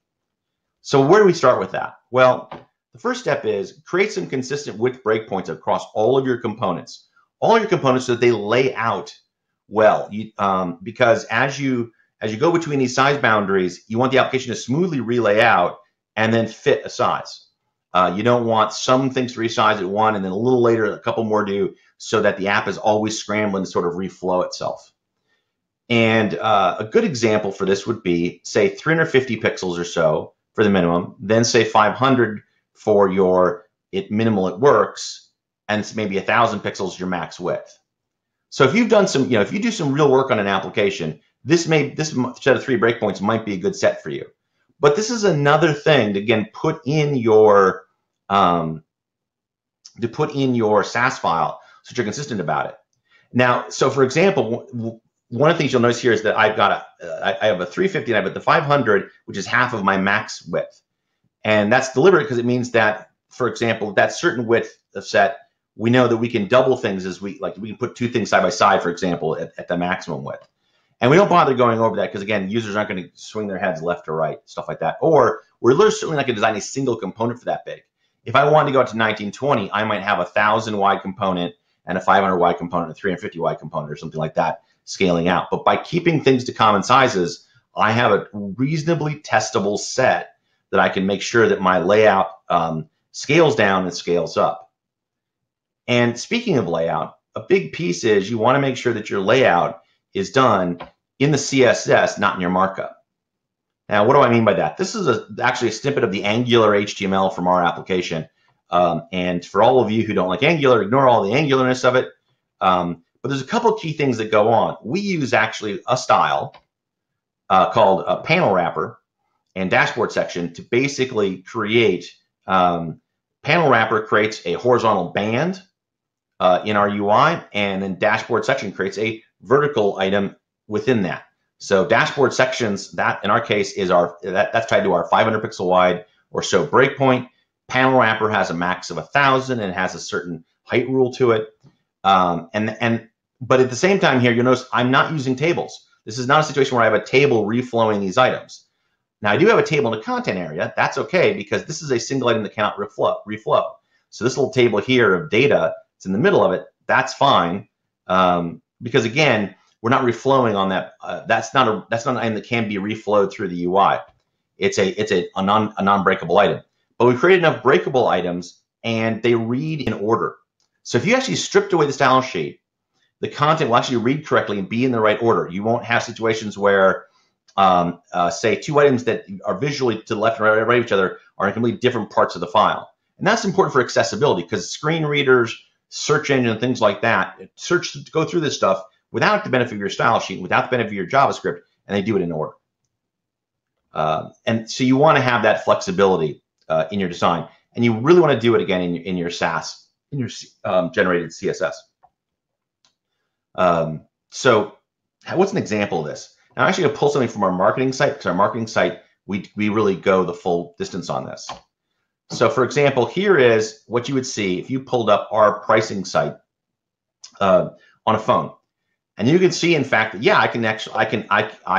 So where do we start with that? Well, the first step is create some consistent width breakpoints across all of your components. All your components so that they lay out well. Because as you go between these size boundaries, you want the application to smoothly relay out and then fit a size. You don't want some things to resize at one and then a little later a couple more do, so that the app is always scrambling to sort of reflow itself. And a good example for this would be, say, 350 pixels or so for the minimum, then say 500 for your minimal it works, and it's maybe 1,000 pixels your max width. So if you've done some, if you do some real work on an application, this set of 3 breakpoints might be a good set for you. But this is another thing to, again, put in your SAS file so that you're consistent about it. Now, so for example, one of the things you'll notice here is that I have a 350 and I have the 500, which is half of my max width. And that's deliberate because it means that, for example, that certain width of set, we know that we can double things as we can put 2 things side by side, for example, at the maximum width. And we don't bother going over that because, again, users aren't going to swing their heads left or right, stuff like that. Or we're certainly not going to design a single component for that big. If I wanted to go out to 1920, I might have a 1,000 wide component and a 500 wide component, a 350 wide component, or something like that, scaling out. But by keeping things to common sizes, I have a reasonably testable set that I can make sure that my layout scales down and scales up. And speaking of layout, a big piece is you want to make sure that your layout is done in the CSS, not in your markup. Now, what do I mean by that? This is actually a snippet of the Angular HTML from our application. And for all of you who don't like Angular, ignore all the Angularness of it. But there's a couple key things that go on. We use actually a style called a panel wrapper and dashboard section to basically create, panel wrapper creates a horizontal band in our UI, and then dashboard section creates a vertical item within that. So dashboard sections, that in our case is that's tied to our 500 pixel wide or so breakpoint. Panel wrapper has a max of 1,000 and it has a certain height rule to it. But at the same time here, you'll notice I'm not using tables. This is not a situation where I have a table reflowing these items. Now I do have a table in the content area. That's okay because this is a single item that cannot reflow. So this little table here of data, it's in the middle of it. That's fine because again, we're not reflowing on that. That's not an item that can be reflowed through the UI. It's a non-breakable item. But we created enough breakable items and they read in order. So if you actually stripped away the style sheet, the content will actually read correctly and be in the right order. You won't have situations where, say, 2 items that are visually to the left and right of each other are in completely different parts of the file. And that's important for accessibility because screen readers, search engine, things like that, go through this stuff without the benefit of your style sheet, without the benefit of your JavaScript, and they do it in order. And so you want to have that flexibility in your design, and you really want to do it again in your SAS, in your generated CSS. So what's an example of this? Now I'm actually going to pull something from our marketing site because our marketing site, we really go the full distance on this. So for example, here is what you would see if you pulled up our pricing site on a phone. And you can see, in fact, that, yeah, I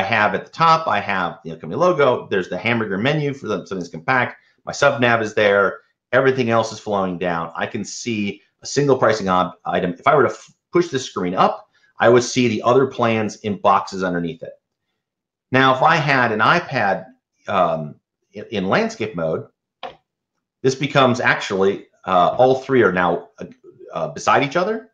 have at the top, I have the company logo. There's the hamburger menu for something's compact. My sub nav is there. Everything else is flowing down. I can see a single pricing item. If I were to push this screen up, I would see the other plans in boxes underneath it. Now, if I had an iPad in landscape mode, this becomes actually, all three are now beside each other.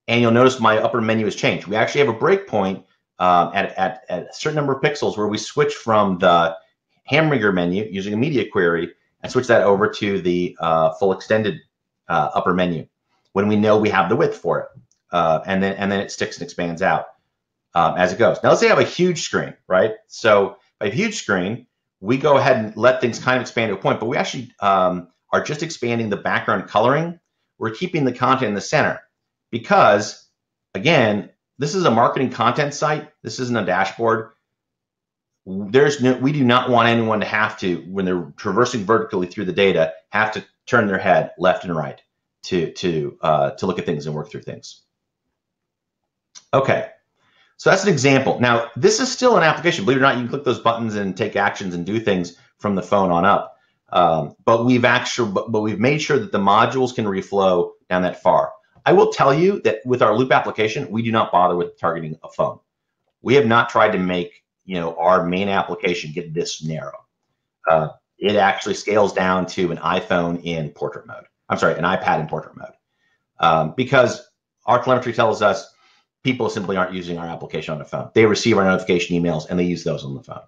And you'll notice my upper menu has changed. We actually have a breakpoint at a certain number of pixels where we switch from the hamburger menu using a media query and switch that over to the full extended upper menu when we know we have the width for it. And then it sticks and expands out as it goes. Now, let's say I have a huge screen, right? So if I have a huge screen, we go ahead and let things kind of expand to a point, but we actually are just expanding the background coloring. We're keeping the content in the center because, again, this is a marketing content site. This isn't a dashboard. We do not want anyone to have to, when they're traversing vertically through the data, have to turn their head left and right to look at things and work through things. Okay, so that's an example. Now, this is still an application. Believe it or not, you can click those buttons and take actions and do things from the phone on up. But we've made sure that the modules can reflow down that far. I will tell you that with our Loupe application, we do not bother with targeting a phone. We have not tried to make our main application get this narrow. It actually scales down to an iPhone in portrait mode. I'm sorry, an iPad in portrait mode, because our telemetry tells us people simply aren't using our application on the phone. They receive our notification emails and they use those on the phone.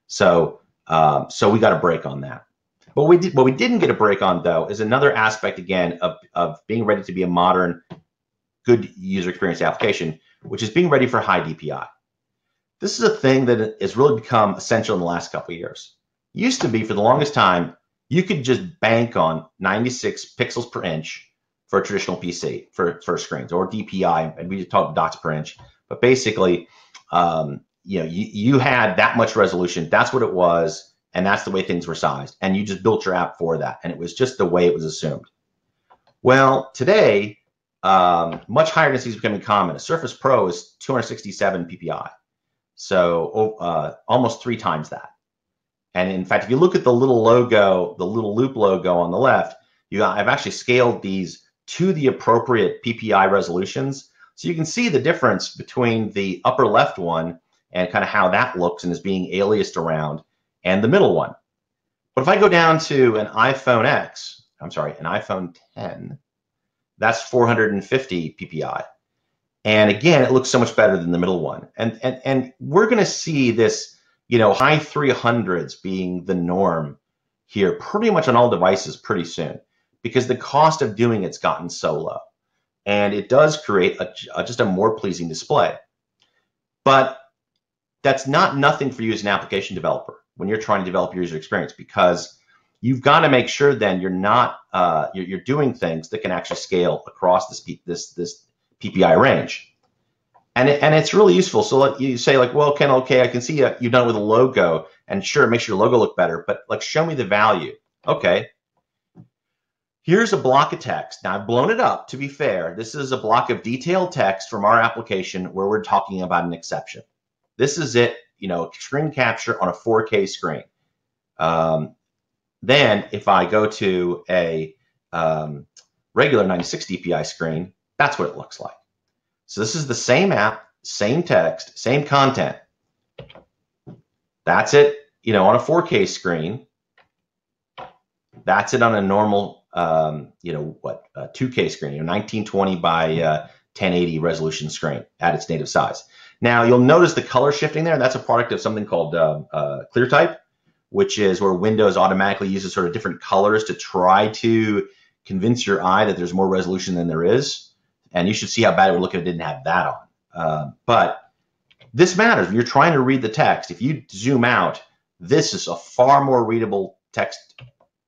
So we got a break on that. But what we didn't get a break on, though, is another aspect, again, of being ready to be a modern, good user experience application, which is being ready for high DPI. This is a thing that has really become essential in the last couple of years. It used to be, for the longest time, you could just bank on 96 pixels per inch for a traditional PC for screens, or DPI, and we just talk dots per inch. But basically, you had that much resolution. That's what it was. And that's the way things were sized. And you just built your app for that. And it was just the way it was assumed. Well, today, much higher density is becoming common. A Surface Pro is 267 PPI. So almost 3 times that. And in fact, if you look at the little logo, the little Loupe logo on the left, I've actually scaled these to the appropriate PPI resolutions. So you can see the difference between the upper left one and kind of how that looks and is being aliased around, and the middle one. But if I go down to an iPhone an iPhone 10, that's 450 PPI. And again, it looks so much better than the middle one. And we're going to see this, high 300s being the norm here pretty much on all devices pretty soon, because the cost of doing it's gotten so low. And it does create just a more pleasing display. But that's not nothing for you as an application developer when you're trying to develop your user experience, because you've got to make sure then you're not you're doing things that can actually scale across this PPI range, and it's really useful. So you say like, well, Ken, okay, I can see you've done it with a logo, and sure, it makes your logo look better, but like, show me the value. Okay, here's a block of text. Now I've blown it up. To be fair, this is a block of detailed text from our application where we're talking about an exception. This is it. Screen capture on a 4K screen. Then if I go to a regular 96 DPI screen, that's what it looks like. So this is the same app, same text, same content. That's it, on a 4K screen. That's it on a normal, 2K screen, 1920 by 1080 resolution screen at its native size. Now, you'll notice the color shifting there. That's a product of something called ClearType, which is where Windows automatically uses sort of different colors to try to convince your eye that there's more resolution than there is. And you should see how bad it would look if it didn't have that on. But this matters. When you're trying to read the text, if you zoom out, this is a far more readable text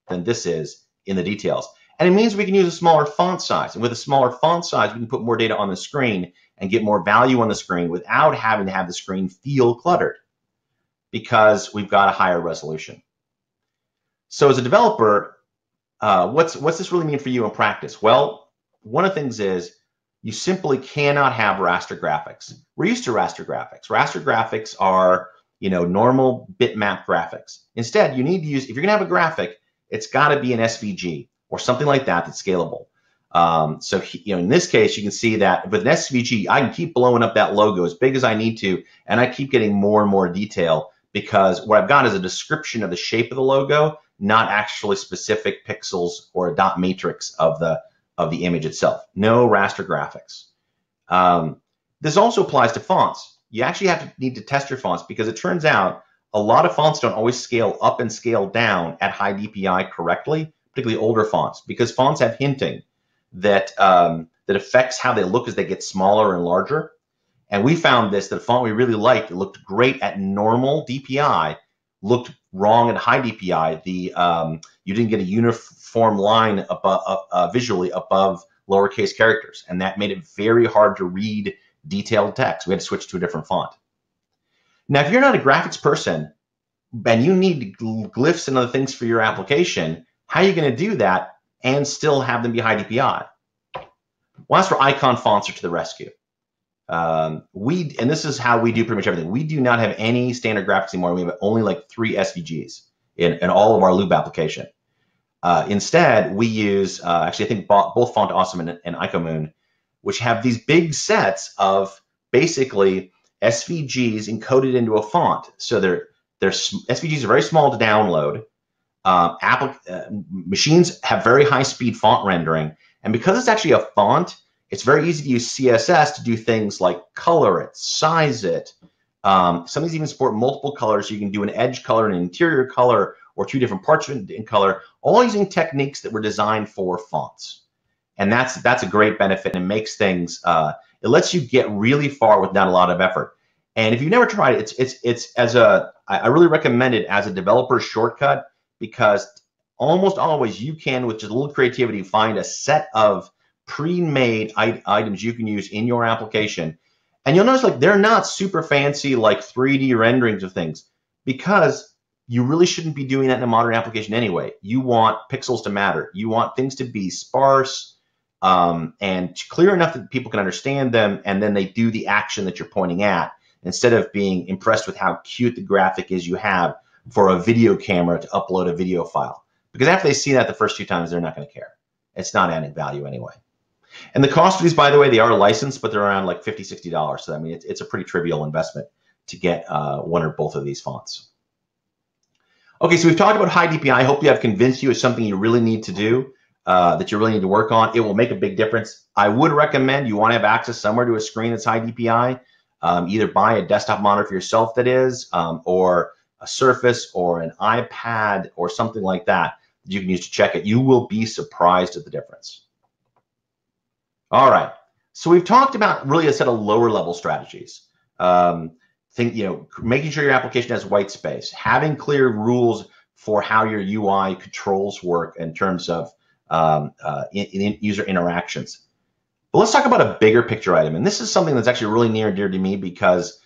than this is in the details. And it means we can use a smaller font size. And with a smaller font size, we can put more data on the screen and get more value on the screen without having to have the screen feel cluttered, because we've got a higher resolution. So as a developer, what's this really mean for you in practice? Well, one of the things is you simply cannot have raster graphics. We're used to raster graphics. Raster graphics are, normal bitmap graphics. Instead, you need to use, if you're going to have a graphic, it's got to be an SVG or something like that that's scalable. So in this case, you can see that with an SVG, I can keep blowing up that logo as big as I need to, and I keep getting more and more detail because what I've got is a description of the shape of the logo, not actually specific pixels or a dot matrix of the image itself. No raster graphics. This also applies to fonts. You actually need to test your fonts because it turns out a lot of fonts don't always scale up and scale down at high DPI correctly, particularly older fonts, because fonts have hinting that that affects how they look as they get smaller and larger. And we found this, that a font we really liked, it looked great at normal DPI, looked wrong at high DPI. You didn't get a uniform line above, visually above lowercase characters, and that made it very hard to read detailed text. We had to switch to a different font. Now, if you're not a graphics person and you need glyphs and other things for your application, how are you going to do that and still have them be high DPI? Well, that's where icon fonts are to the rescue. And this is how we do pretty much everything. We do not have any standard graphics anymore. We have only like 3 SVGs in all of our Loupe application. Instead, we use, actually, I think both Font Awesome and Icomoon, which have these big sets of basically SVGs encoded into a font. So SVGs are very small to download. Machines have very high speed font rendering. And because it's actually a font, it's very easy to use CSS to do things like color it, size it. Some of these even support multiple colors. So you can do an edge color, an interior color, or 2 different parts in color, all using techniques that were designed for fonts. And that's a great benefit, and it makes things, it lets you get really far with not a lot of effort. And if you've never tried it, I really recommend it as a developer shortcut, because almost always you can, with just a little creativity, find a set of pre-made items you can use in your application. And you'll notice, like, they're not super fancy, like 3D renderings of things, because you really shouldn't be doing that in a modern application anyway. You want pixels to matter. You want things to be sparse and clear enough that people can understand them, and then they do the action that you're pointing at, instead of being impressed with how cute the graphic is you have for a video camera to upload a video file. Because after they see that the first 2 times, they're not going to care. It's not adding value anyway. And the cost of these, by the way, they are licensed, but they're around like $50, $60. So I mean, it's a pretty trivial investment to get one or both of these fonts. Okay, so we've talked about high DPI. I hope I've convinced you it's something you really need to do, that you really need to work on. It will make a big difference. I would recommend you want to have access somewhere to a screen that's high DPI. Either buy a desktop monitor for yourself that is, or a Surface or an iPad or something like that you can use to check it. You will be surprised at the difference. All right, so we've talked about really a set of lower level strategies. Making sure your application has white space, having clear rules for how your UI controls work in terms of user interactions. But let's talk about a bigger picture item. And this is something that's actually really near and dear to me, because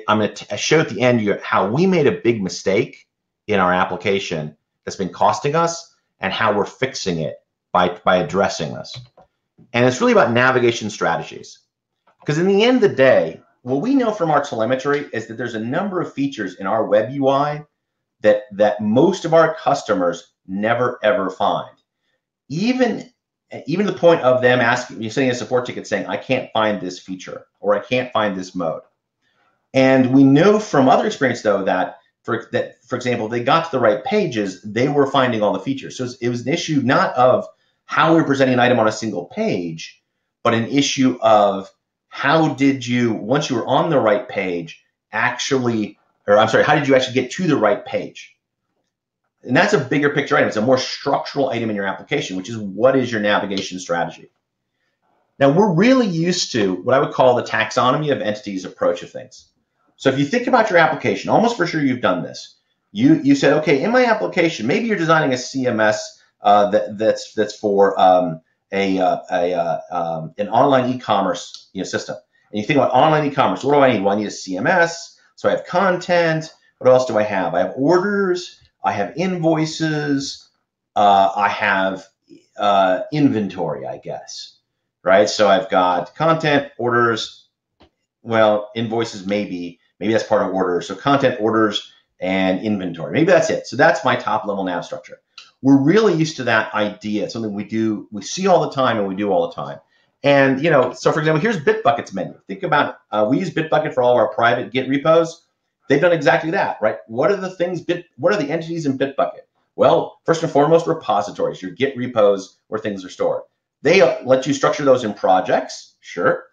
I'm going to show at the end how we made a big mistake in our application that's been costing us, and how we're fixing it by addressing this. And it's really about navigation strategies. Because in the end of the day, what we know from our telemetry is that there's a number of features in our web UI that most of our customers never ever find. Even to the point of them you're sending a support ticket saying, I can't find this feature, or I can't find this mode. And we know from other experience, though, that for example, if they got to the right pages, they were finding all the features. So it was an issue not of how we were presenting an item on a single page, but an issue of how did you, once you were on the right page, how did you actually get to the right page? And that's a bigger picture item. It's a more structural item in your application, which is, what is your navigation strategy? Now, we're really used to what I would call the taxonomy of entities approach of things. So if you think about your application, almost for sure you've done this. You said, okay, in my application, maybe you're designing a CMS that's for an online e-commerce system. And you think about online e-commerce. What do I need? Well, I need a CMS. So I have content. What else do I have? I have orders. I have invoices. I have inventory, I guess. Right? So I've got content, orders. Well, invoices maybe that's part of orders. So content, orders, and inventory. Maybe that's it. So that's my top level nav structure. we're really used to that idea. It's something we see all the time and we do all the time. And, you know, so for example, here's Bitbucket's menu. Think about, we use Bitbucket for all of our private Git repos. They've done exactly that, right? What are the entities in Bitbucket? Well, first and foremost, repositories, your Git repos where things are stored. They let you structure those in projects, sure.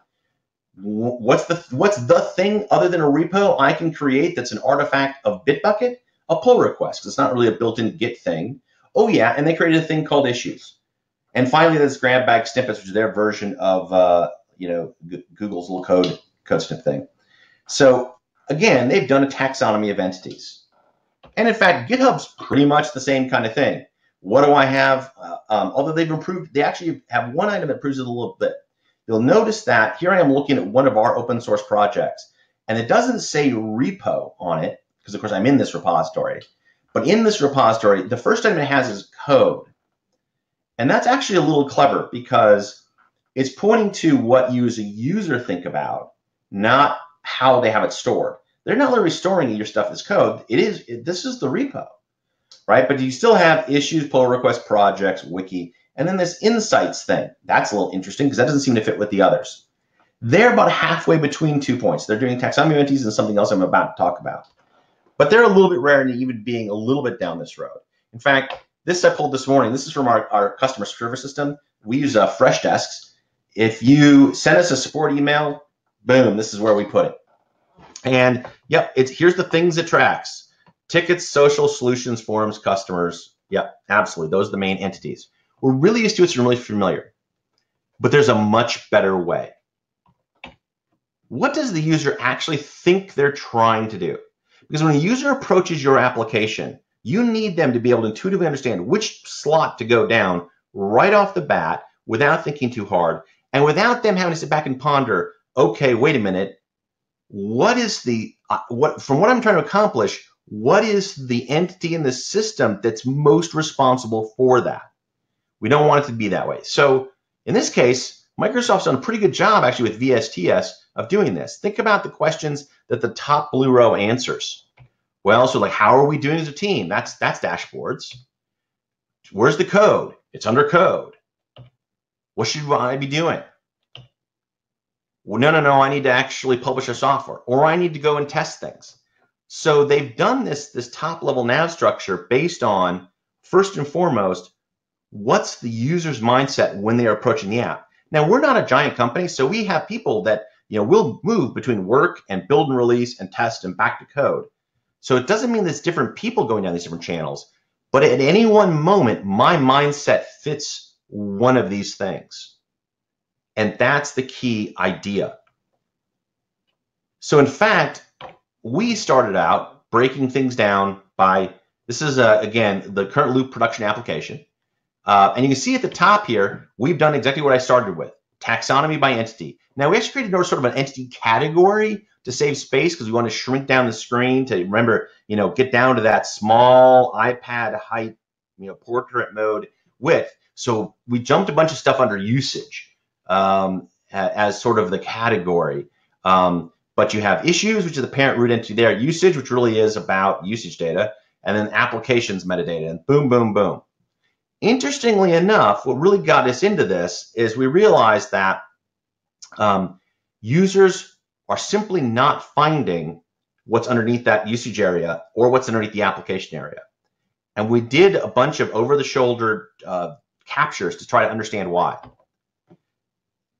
What's the thing other than a repo I can create that's an artifact of Bitbucket? A pull request. It's not really a built-in Git thing. Oh yeah, and they created a thing called issues. And finally, there's grab bag snippets, which is their version of you know, Google's little code snip thing. So again, they've done a taxonomy of entities. And in fact, GitHub's pretty much the same kind of thing. What do I have? Although they've improved, they actually have one item that improves it a little bit. You'll notice that here I am looking at one of our open source projects, and it doesn't say repo on it, because of course I'm in this repository. But in this repository, the first item it has is code. And that's actually a little clever because it's pointing to what you as a user think about, not how they have it stored. They're not literally storing your stuff as code. This is the repo, right? But you still have issues, pull requests, projects, wiki, and then this insights thing. That's a little interesting because that doesn't seem to fit with the others. They're about halfway between 2 points. They're doing taxonomy of entities and something else I'm about to talk about. But they're a little bit rare in even being a little bit down this road. In fact, this I pulled this morning. This is from our customer service system. We use Fresh Desks. If you send us a support email, boom, this is where we put it. And yep, here's the things it tracks. Tickets, social, solutions, forums, customers. Yep, absolutely. Those are the main entities. We're really used to it, so we're really familiar. But there's a much better way. What does the user actually think they're trying to do? Because when a user approaches your application, you need them to be able to intuitively understand which slot to go down right off the bat without thinking too hard and without them having to sit back and ponder, okay, wait a minute, what is from what I'm trying to accomplish, what is the entity in the system that's most responsible for that? We don't want it to be that way. So in this case, Microsoft's done a pretty good job actually with VSTS of doing this. Think about the questions that the top blue row answers. Well, so like, how are we doing as a team? That's dashboards. Where's the code? It's under code. What should I be doing? Well, no, I need to actually publish a software, or I need to go and test things. So they've done this top level nav structure based on, first and foremost, what's the user's mindset when they are approaching the app. Now, we're not a giant company, so we have people that, you know, will move between work and build and release and test and back to code. So it doesn't mean there's different people going down these different channels, but at any one moment, my mindset fits one of these things. And that's the key idea. So in fact, we started out breaking things down by, this is again, the current Loupe production application. And you can see at the top here, we've done exactly what I started with, taxonomy by entity. Now we actually created sort of an entity category to save space because we want to shrink down the screen to, remember, you know, get down to that small iPad height, you know, portrait mode width. So we jumped a bunch of stuff under usage as sort of the category. But you have issues, which is the parent root entity there, usage, which really is about usage data, and then applications metadata, and boom, boom, boom. Interestingly enough, what really got us into this is we realized that users are simply not finding what's underneath that usage area or what's underneath the application area. And we did a bunch of over-the-shoulder captures to try to understand why.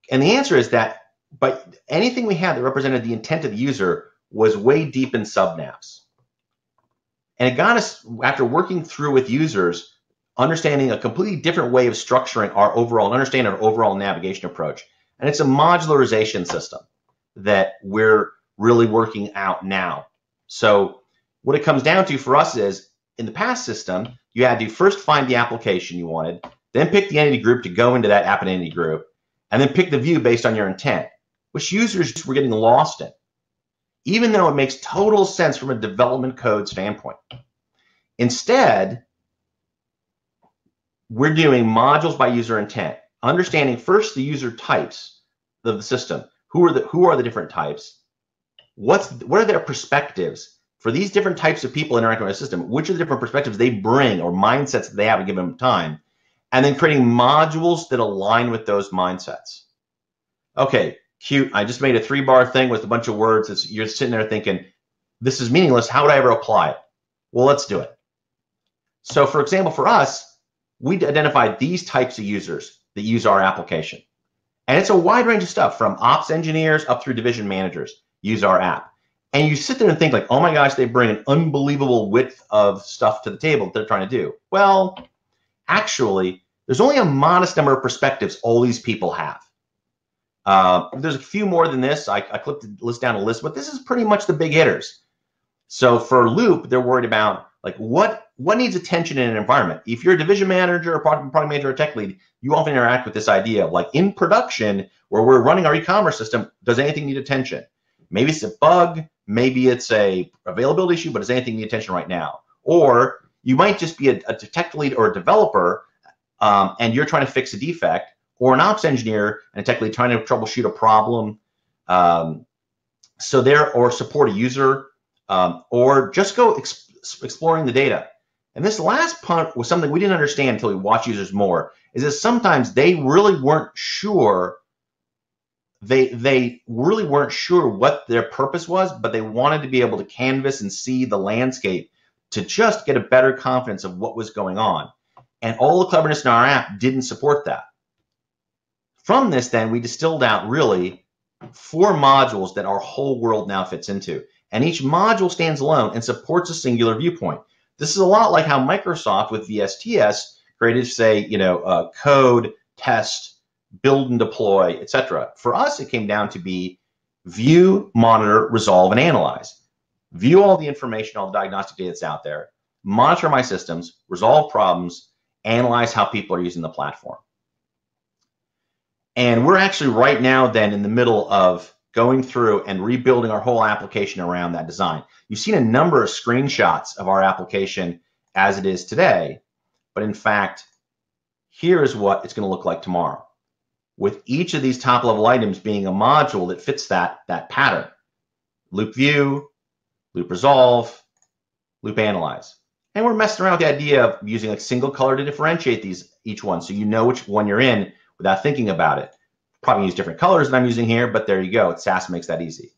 And the answer is that but anything we had that represented the intent of the user was way deep in subnavs. And it got us, after working through with users, understanding a completely different way of structuring our overall, understanding our overall navigation approach. And it's a modularization system that we're really working out now. So what it comes down to for us is, in the past system, you had to first find the application you wanted, then pick the entity group to go into that app and entity group, and then pick the view based on your intent, which users were getting lost in, even though it makes total sense from a development code standpoint. Instead, we're doing modules by user intent, understanding first the user types of the system. Who are the different types? What are their perspectives? for these different types of people interacting with a system, which are the different perspectives they bring or mindsets that they have to give them time, and then creating modules that align with those mindsets. Okay, cute. I just made a 3-bar thing with a bunch of words. You're sitting there thinking, this is meaningless. How would I ever apply it? Well, let's do it. So for example, for us, we identified these types of users that use our application. And it's a wide range of stuff, from ops engineers up through division managers use our app. And you sit there and think like, oh my gosh, they bring an unbelievable width of stuff to the table that they're trying to do. Well, actually, there's only a modest number of perspectives all these people have. There's a few more than this. I clipped the list down a list, but this is pretty much the big hitters. So for Loupe, they're worried about like what needs attention in an environment. If you're a division manager, or product manager, or tech lead, you often interact with this idea of like in production, where we're running our e-commerce system, does anything need attention? Maybe it's a bug, maybe it's a availability issue, but does anything need attention right now? Or you might just be a tech lead or a developer, and you're trying to fix a defect, or an ops engineer and a tech lead trying to troubleshoot a problem, or support a user, or just go exploring the data. And this last part was something we didn't understand until we watched users more, is that sometimes they really weren't sure. They really weren't sure what their purpose was, but they wanted to be able to canvas and see the landscape to just get a better confidence of what was going on. And all the cleverness in our app didn't support that. From this, then, we distilled out really 4 modules that our whole world now fits into. And each module stands alone and supports a singular viewpoint. This is a lot like how Microsoft with VSTS created, say, code, test, build and deploy, etc. For us, it came down to be view, monitor, resolve, and analyze. View all the information, all the diagnostic data that's out there, monitor my systems, resolve problems, analyze how people are using the platform. And we're actually right now then in the middle of going through and rebuilding our whole application around that design. You've seen a number of screenshots of our application as it is today, but in fact, here is what it's going to look like tomorrow, with each of these top-level items being a module that fits that pattern. Loupe View, Loupe Resolve, Loupe Analyze. And we're messing around with the idea of using a single color to differentiate each one, so you know which one you're in without thinking about it. Probably use different colors than I'm using here, but there you go. SAS makes that easy.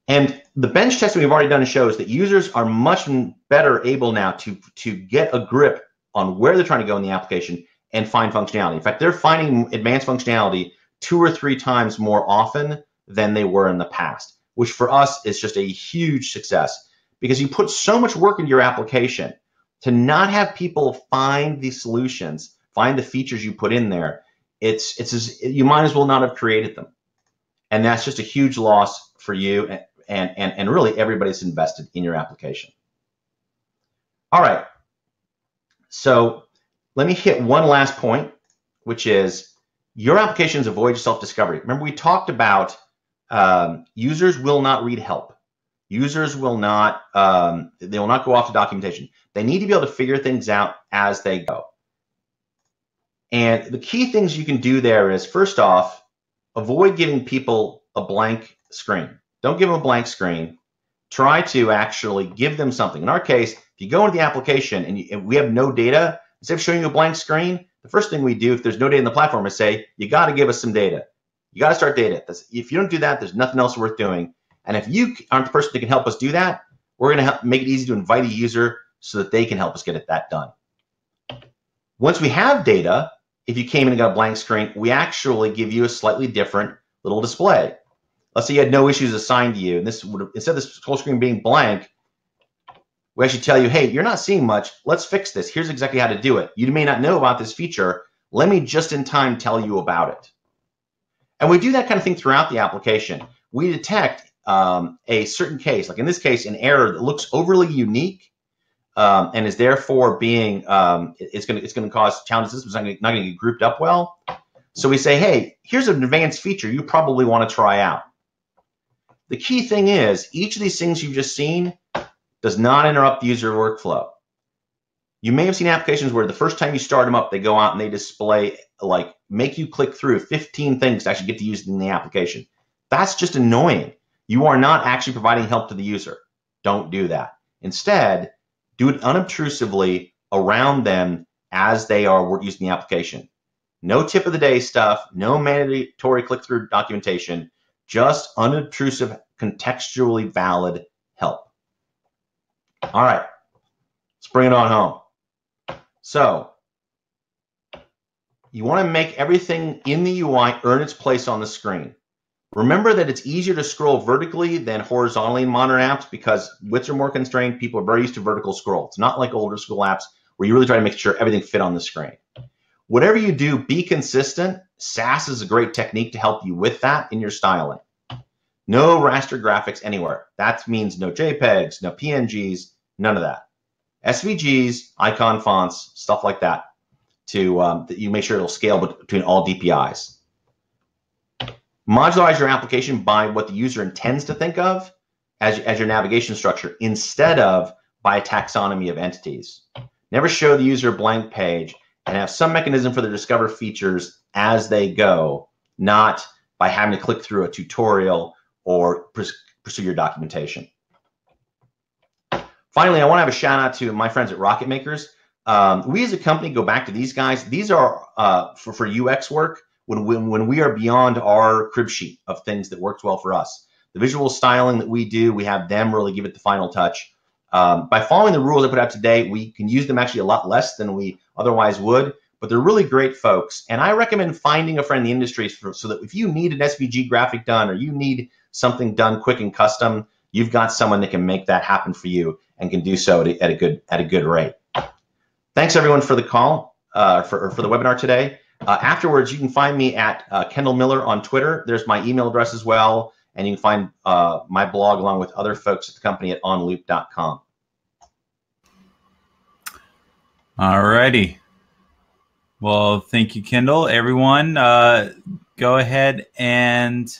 And the bench testing we've already done shows that users are much better able now to get a grip on where they're trying to go in the application and find functionality. In fact, they're finding advanced functionality 2 or 3 times more often than they were in the past, which for us is just a huge success, because you put so much work into your application to not have people find the solutions, find the features you put in there. You might as well not have created them. And that's just a huge loss for you and really everybody's invested in your application. All right. So let me hit one last point, which is your application is a voyage of self-discovery. Remember, we talked about users will not read help. Users will not, they will not go off to documentation. They need to be able to figure things out as they go. And the key things you can do there is, first off, avoid giving people a blank screen. Don't give them a blank screen. Try to actually give them something. In our case, if you go into the application and we have no data, instead of showing you a blank screen, the first thing we do if there's no data in the platform is say, you got to give us some data. You got to start data. If you don't do that, there's nothing else worth doing. And if you aren't the person that can help us do that, we're going to make it easy to invite a user so that they can help us get that done. Once we have data, if you came in and got a blank screen, we actually give you a slightly different little display. Let's say you had no issues assigned to you, and this would, instead of this whole screen being blank, we actually tell you, hey, you're not seeing much. Let's fix this. Here's exactly how to do it. You may not know about this feature. Let me just in time tell you about it. And we do that kind of thing throughout the application. We detect a certain case, like in this case, an error that looks overly unique and is therefore being, it's going to cause challenges. It's not going to get grouped up well. So we say, hey, here's an advanced feature you probably want to try out. The key thing is, each of these things you've just seen does not interrupt the user workflow. You may have seen applications where the first time you start them up, they go out and they display, like, make you click through 15 things to actually get to use it in the application. That's just annoying. You are not actually providing help to the user. Don't do that. Instead, do it unobtrusively around them as they are using the application. No tip of the day stuff, no mandatory click-through documentation, just unobtrusive, contextually valid help. All right, let's bring it on home. So you want to make everything in the UI earn its place on the screen. Remember that it's easier to scroll vertically than horizontally in modern apps because widths are more constrained. People are very used to vertical scroll. It's not like older school apps where you really try to make sure everything fit on the screen. Whatever you do, be consistent. SAS is a great technique to help you with that in your styling. No raster graphics anywhere. That means no JPEGs, no PNGs, none of that. SVGs, icon fonts, stuff like that that you make sure it'll scale between all DPIs. Modularize your application by what the user intends to think of as your navigation structure instead of by a taxonomy of entities. Never show the user a blank page and have some mechanism for the discover features as they go, not by having to click through a tutorial or pursue your documentation. Finally, I want to have a shout out to my friends at Rocket Makers. We as a company go back to these guys. These are for UX work when we are beyond our crib sheet of things that works well for us. The visual styling that we do, we have them really give it the final touch. By following the rules I put out today, we can use them actually a lot less than we otherwise would, but they're really great folks. And I recommend finding a friend in the industry so that if you need an SVG graphic done or you need something done quick and custom, you've got someone that can make that happen for you and can do so at a good rate. Thanks everyone for the call, for the webinar today. Afterwards, you can find me at Kendall Miller on Twitter. There's my email address as well. And you can find my blog along with other folks at the company at onloupe.com. All righty. Well, thank you, Kendall. Everyone, go ahead and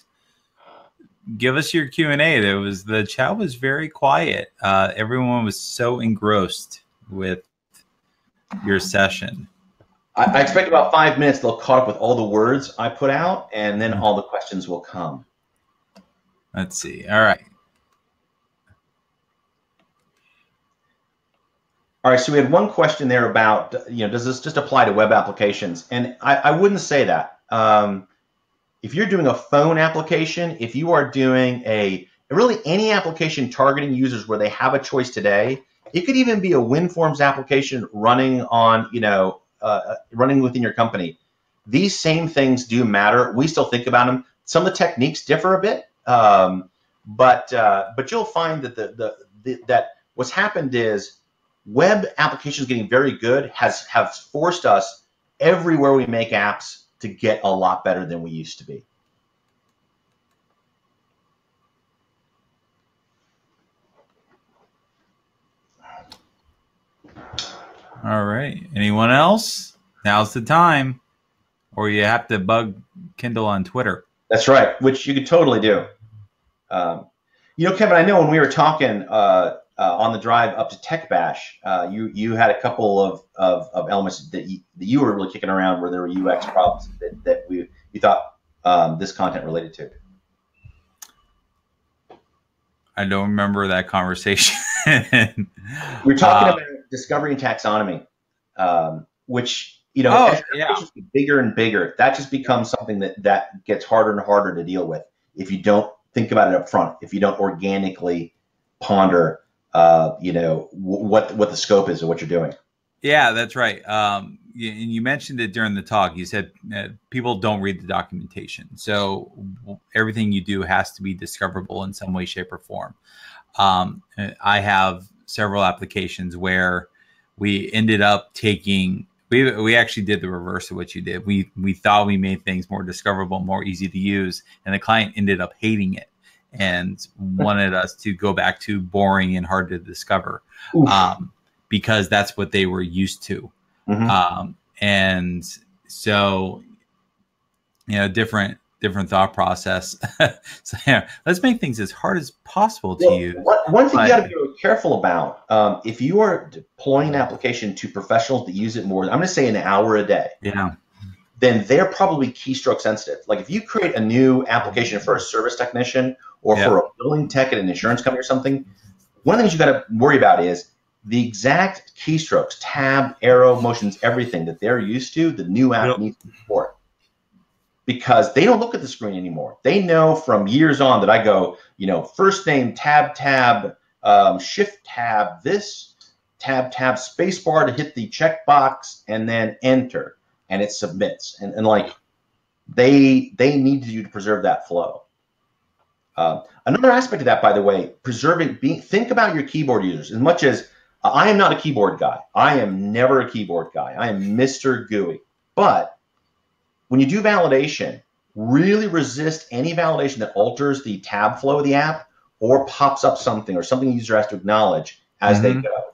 give us your Q&A. The chat was very quiet. Everyone was so engrossed with your session. I expect about 5 minutes they'll caught up with all the words I put out, and then all the questions will come. Let's see. All right. All right, so we had one question there about, does this just apply to web applications? And I wouldn't say that. If you're doing a phone application, if you are doing really any application targeting users where they have a choice today, it could even be a WinForms application running on, running within your company. These same things do matter. We still think about them. Some of the techniques differ a bit, but you'll find that that what's happened is web applications getting very good have forced us everywhere we make apps to get a lot better than we used to be. All right. Anyone else? Now's the time. Or you have to bug Kendall on Twitter. That's right, which you could totally do. Kevin, I know when we were talking on the drive up to Tech Bash, you had a couple of elements that you were really kicking around where there were UX problems that you thought this content related to. I don't remember that conversation. We're talking about discovery and taxonomy, which as applications get bigger and bigger, that just becomes something that gets harder and harder to deal with if you don't think about it up front, if you don't organically ponder what the scope is of what you're doing. Yeah, that's right. And you mentioned it during the talk. You said people don't read the documentation. So everything you do has to be discoverable in some way, shape, or form. I have several applications where we ended up taking, we actually did the reverse of what you did. We thought we made things more discoverable, more easy to use, and the client ended up hating it and wanted us to go back to boring and hard to discover. Because that's what they were used to. Mm-hmm. And so, different thought process. So let's make things as hard as possible to use. One thing you got to be really careful about, if you are deploying an application to professionals that use it more, I'm going to say an hour a day. Yeah. Then they're probably keystroke sensitive. Like if you create a new application for a service technician or for a billing tech at an insurance company or something, one of the things you got to worry about is the exact keystrokes, tab, arrow, motions, everything that they're used to, the new app needs to support. Because they don't look at the screen anymore. They know from years on that I go, you know, first name, tab, shift tab, this, tab, spacebar to hit the checkbox, and then enter, and it submits. And like, they need you to preserve that flow. Another aspect of that, by the way, think about your keyboard users. As much as I am not a keyboard guy. I am never a keyboard guy. I am Mr. GUI. But when you do validation, really resist any validation that alters the tab flow of the app or pops up something or something the user has to acknowledge as they go.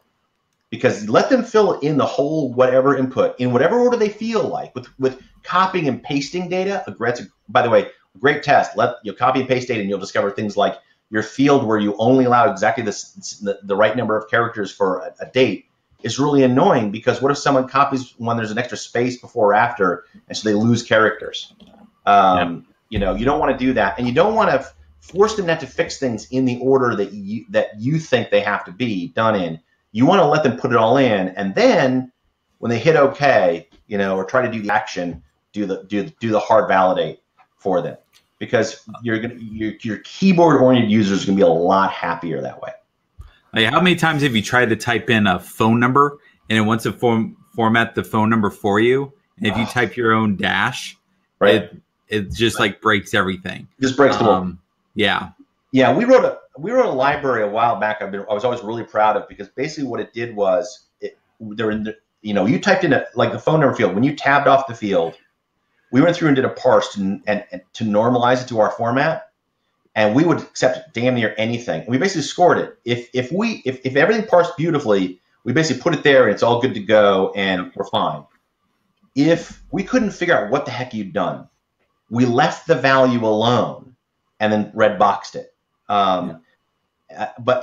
Because let them fill in the whole whatever input in whatever order they feel like. With copying and pasting data, by the way, a great test. You'll copy and paste data and you'll discover things like your field where you only allow exactly the right number of characters for a date is really annoying, because what if someone copies when there's an extra space before or after, and so they lose characters? You know, you don't want to do that, and you don't want to force them not to fix things in the order that you think they have to be done in. You want to let them put it all in, and then when they hit OK, you know, or try to do the action, do the hard validate for them, because your keyboard oriented users are going to be a lot happier that way. Like, how many times have you tried to type in a phone number and it wants to format the phone number for you? And if you type your own dash, right, it just like breaks everything. Just breaks the whole. Yeah. Yeah, we wrote a library a while back. I was always really proud of, because basically what it did was you typed in like the phone number field. When you tabbed off the field, we went through and did a parse and to normalize it to our format. And we would accept damn near anything. We basically scored it. If everything parsed beautifully, we basically put it there and it's all good to go and we're fine. If we couldn't figure out what the heck you'd done, we left the value alone and then red boxed it. But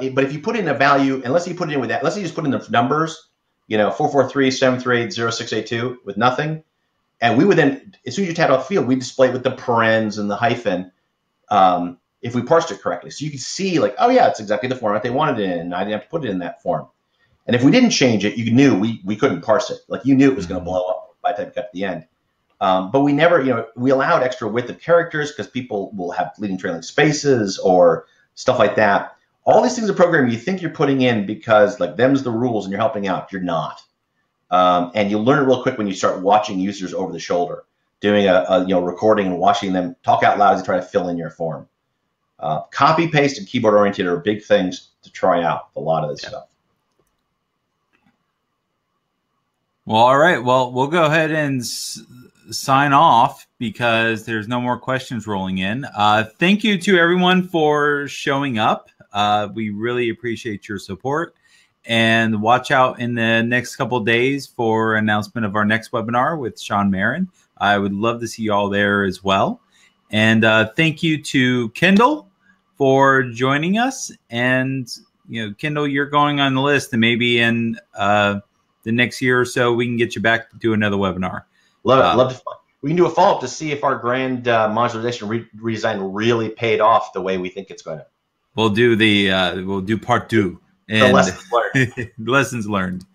if you put in a value, unless you put it in with that, let's say you just put in the numbers, you know, 443-738-0682 with nothing, and we would then, as soon as you tabbed off the field, we display it with the parens and the hyphen. If we parsed it correctly. So you can see like, oh yeah, it's exactly the format they wanted it in, and I didn't have to put it in that form. And if we didn't change it, you knew we couldn't parse it. Like, you knew it was going to blow up by the time you got to the end. But we never, you know, we allowed extra width of characters because people will have leading trailing spaces or stuff like that. All these things in programming you think you're putting in because like them's the rules and you're helping out. You're not. And you learn real quick when you start watching users over the shoulder, doing a recording and watching them talk out loud as they try to fill in your form. Copy, paste, and keyboard oriented are big things to try out. A lot of this stuff. Well, all right. Well, we'll go ahead and sign off because there's no more questions rolling in. Thank you to everyone for showing up. We really appreciate your support. And watch out in the next couple of days for announcement of our next webinar with Sean Marin. I would love to see you all there as well. And thank you to Kendall for joining us. And, you know, Kendall, you're going on the list, and maybe in the next year or so, we can get you back to do another webinar. Love it. Love to. We can do a follow-up to see if our grand modularization redesign really paid off the way we think it's going to. We'll do part 2. And the lessons learned. Lessons learned.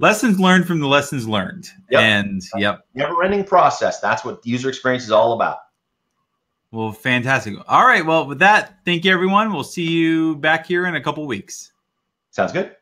Lessons learned from the lessons learned. Yep. And never-ending process. That's what user experience is all about. Well, fantastic. All right. Well, with that, thank you, everyone. We'll see you back here in a couple weeks. Sounds good.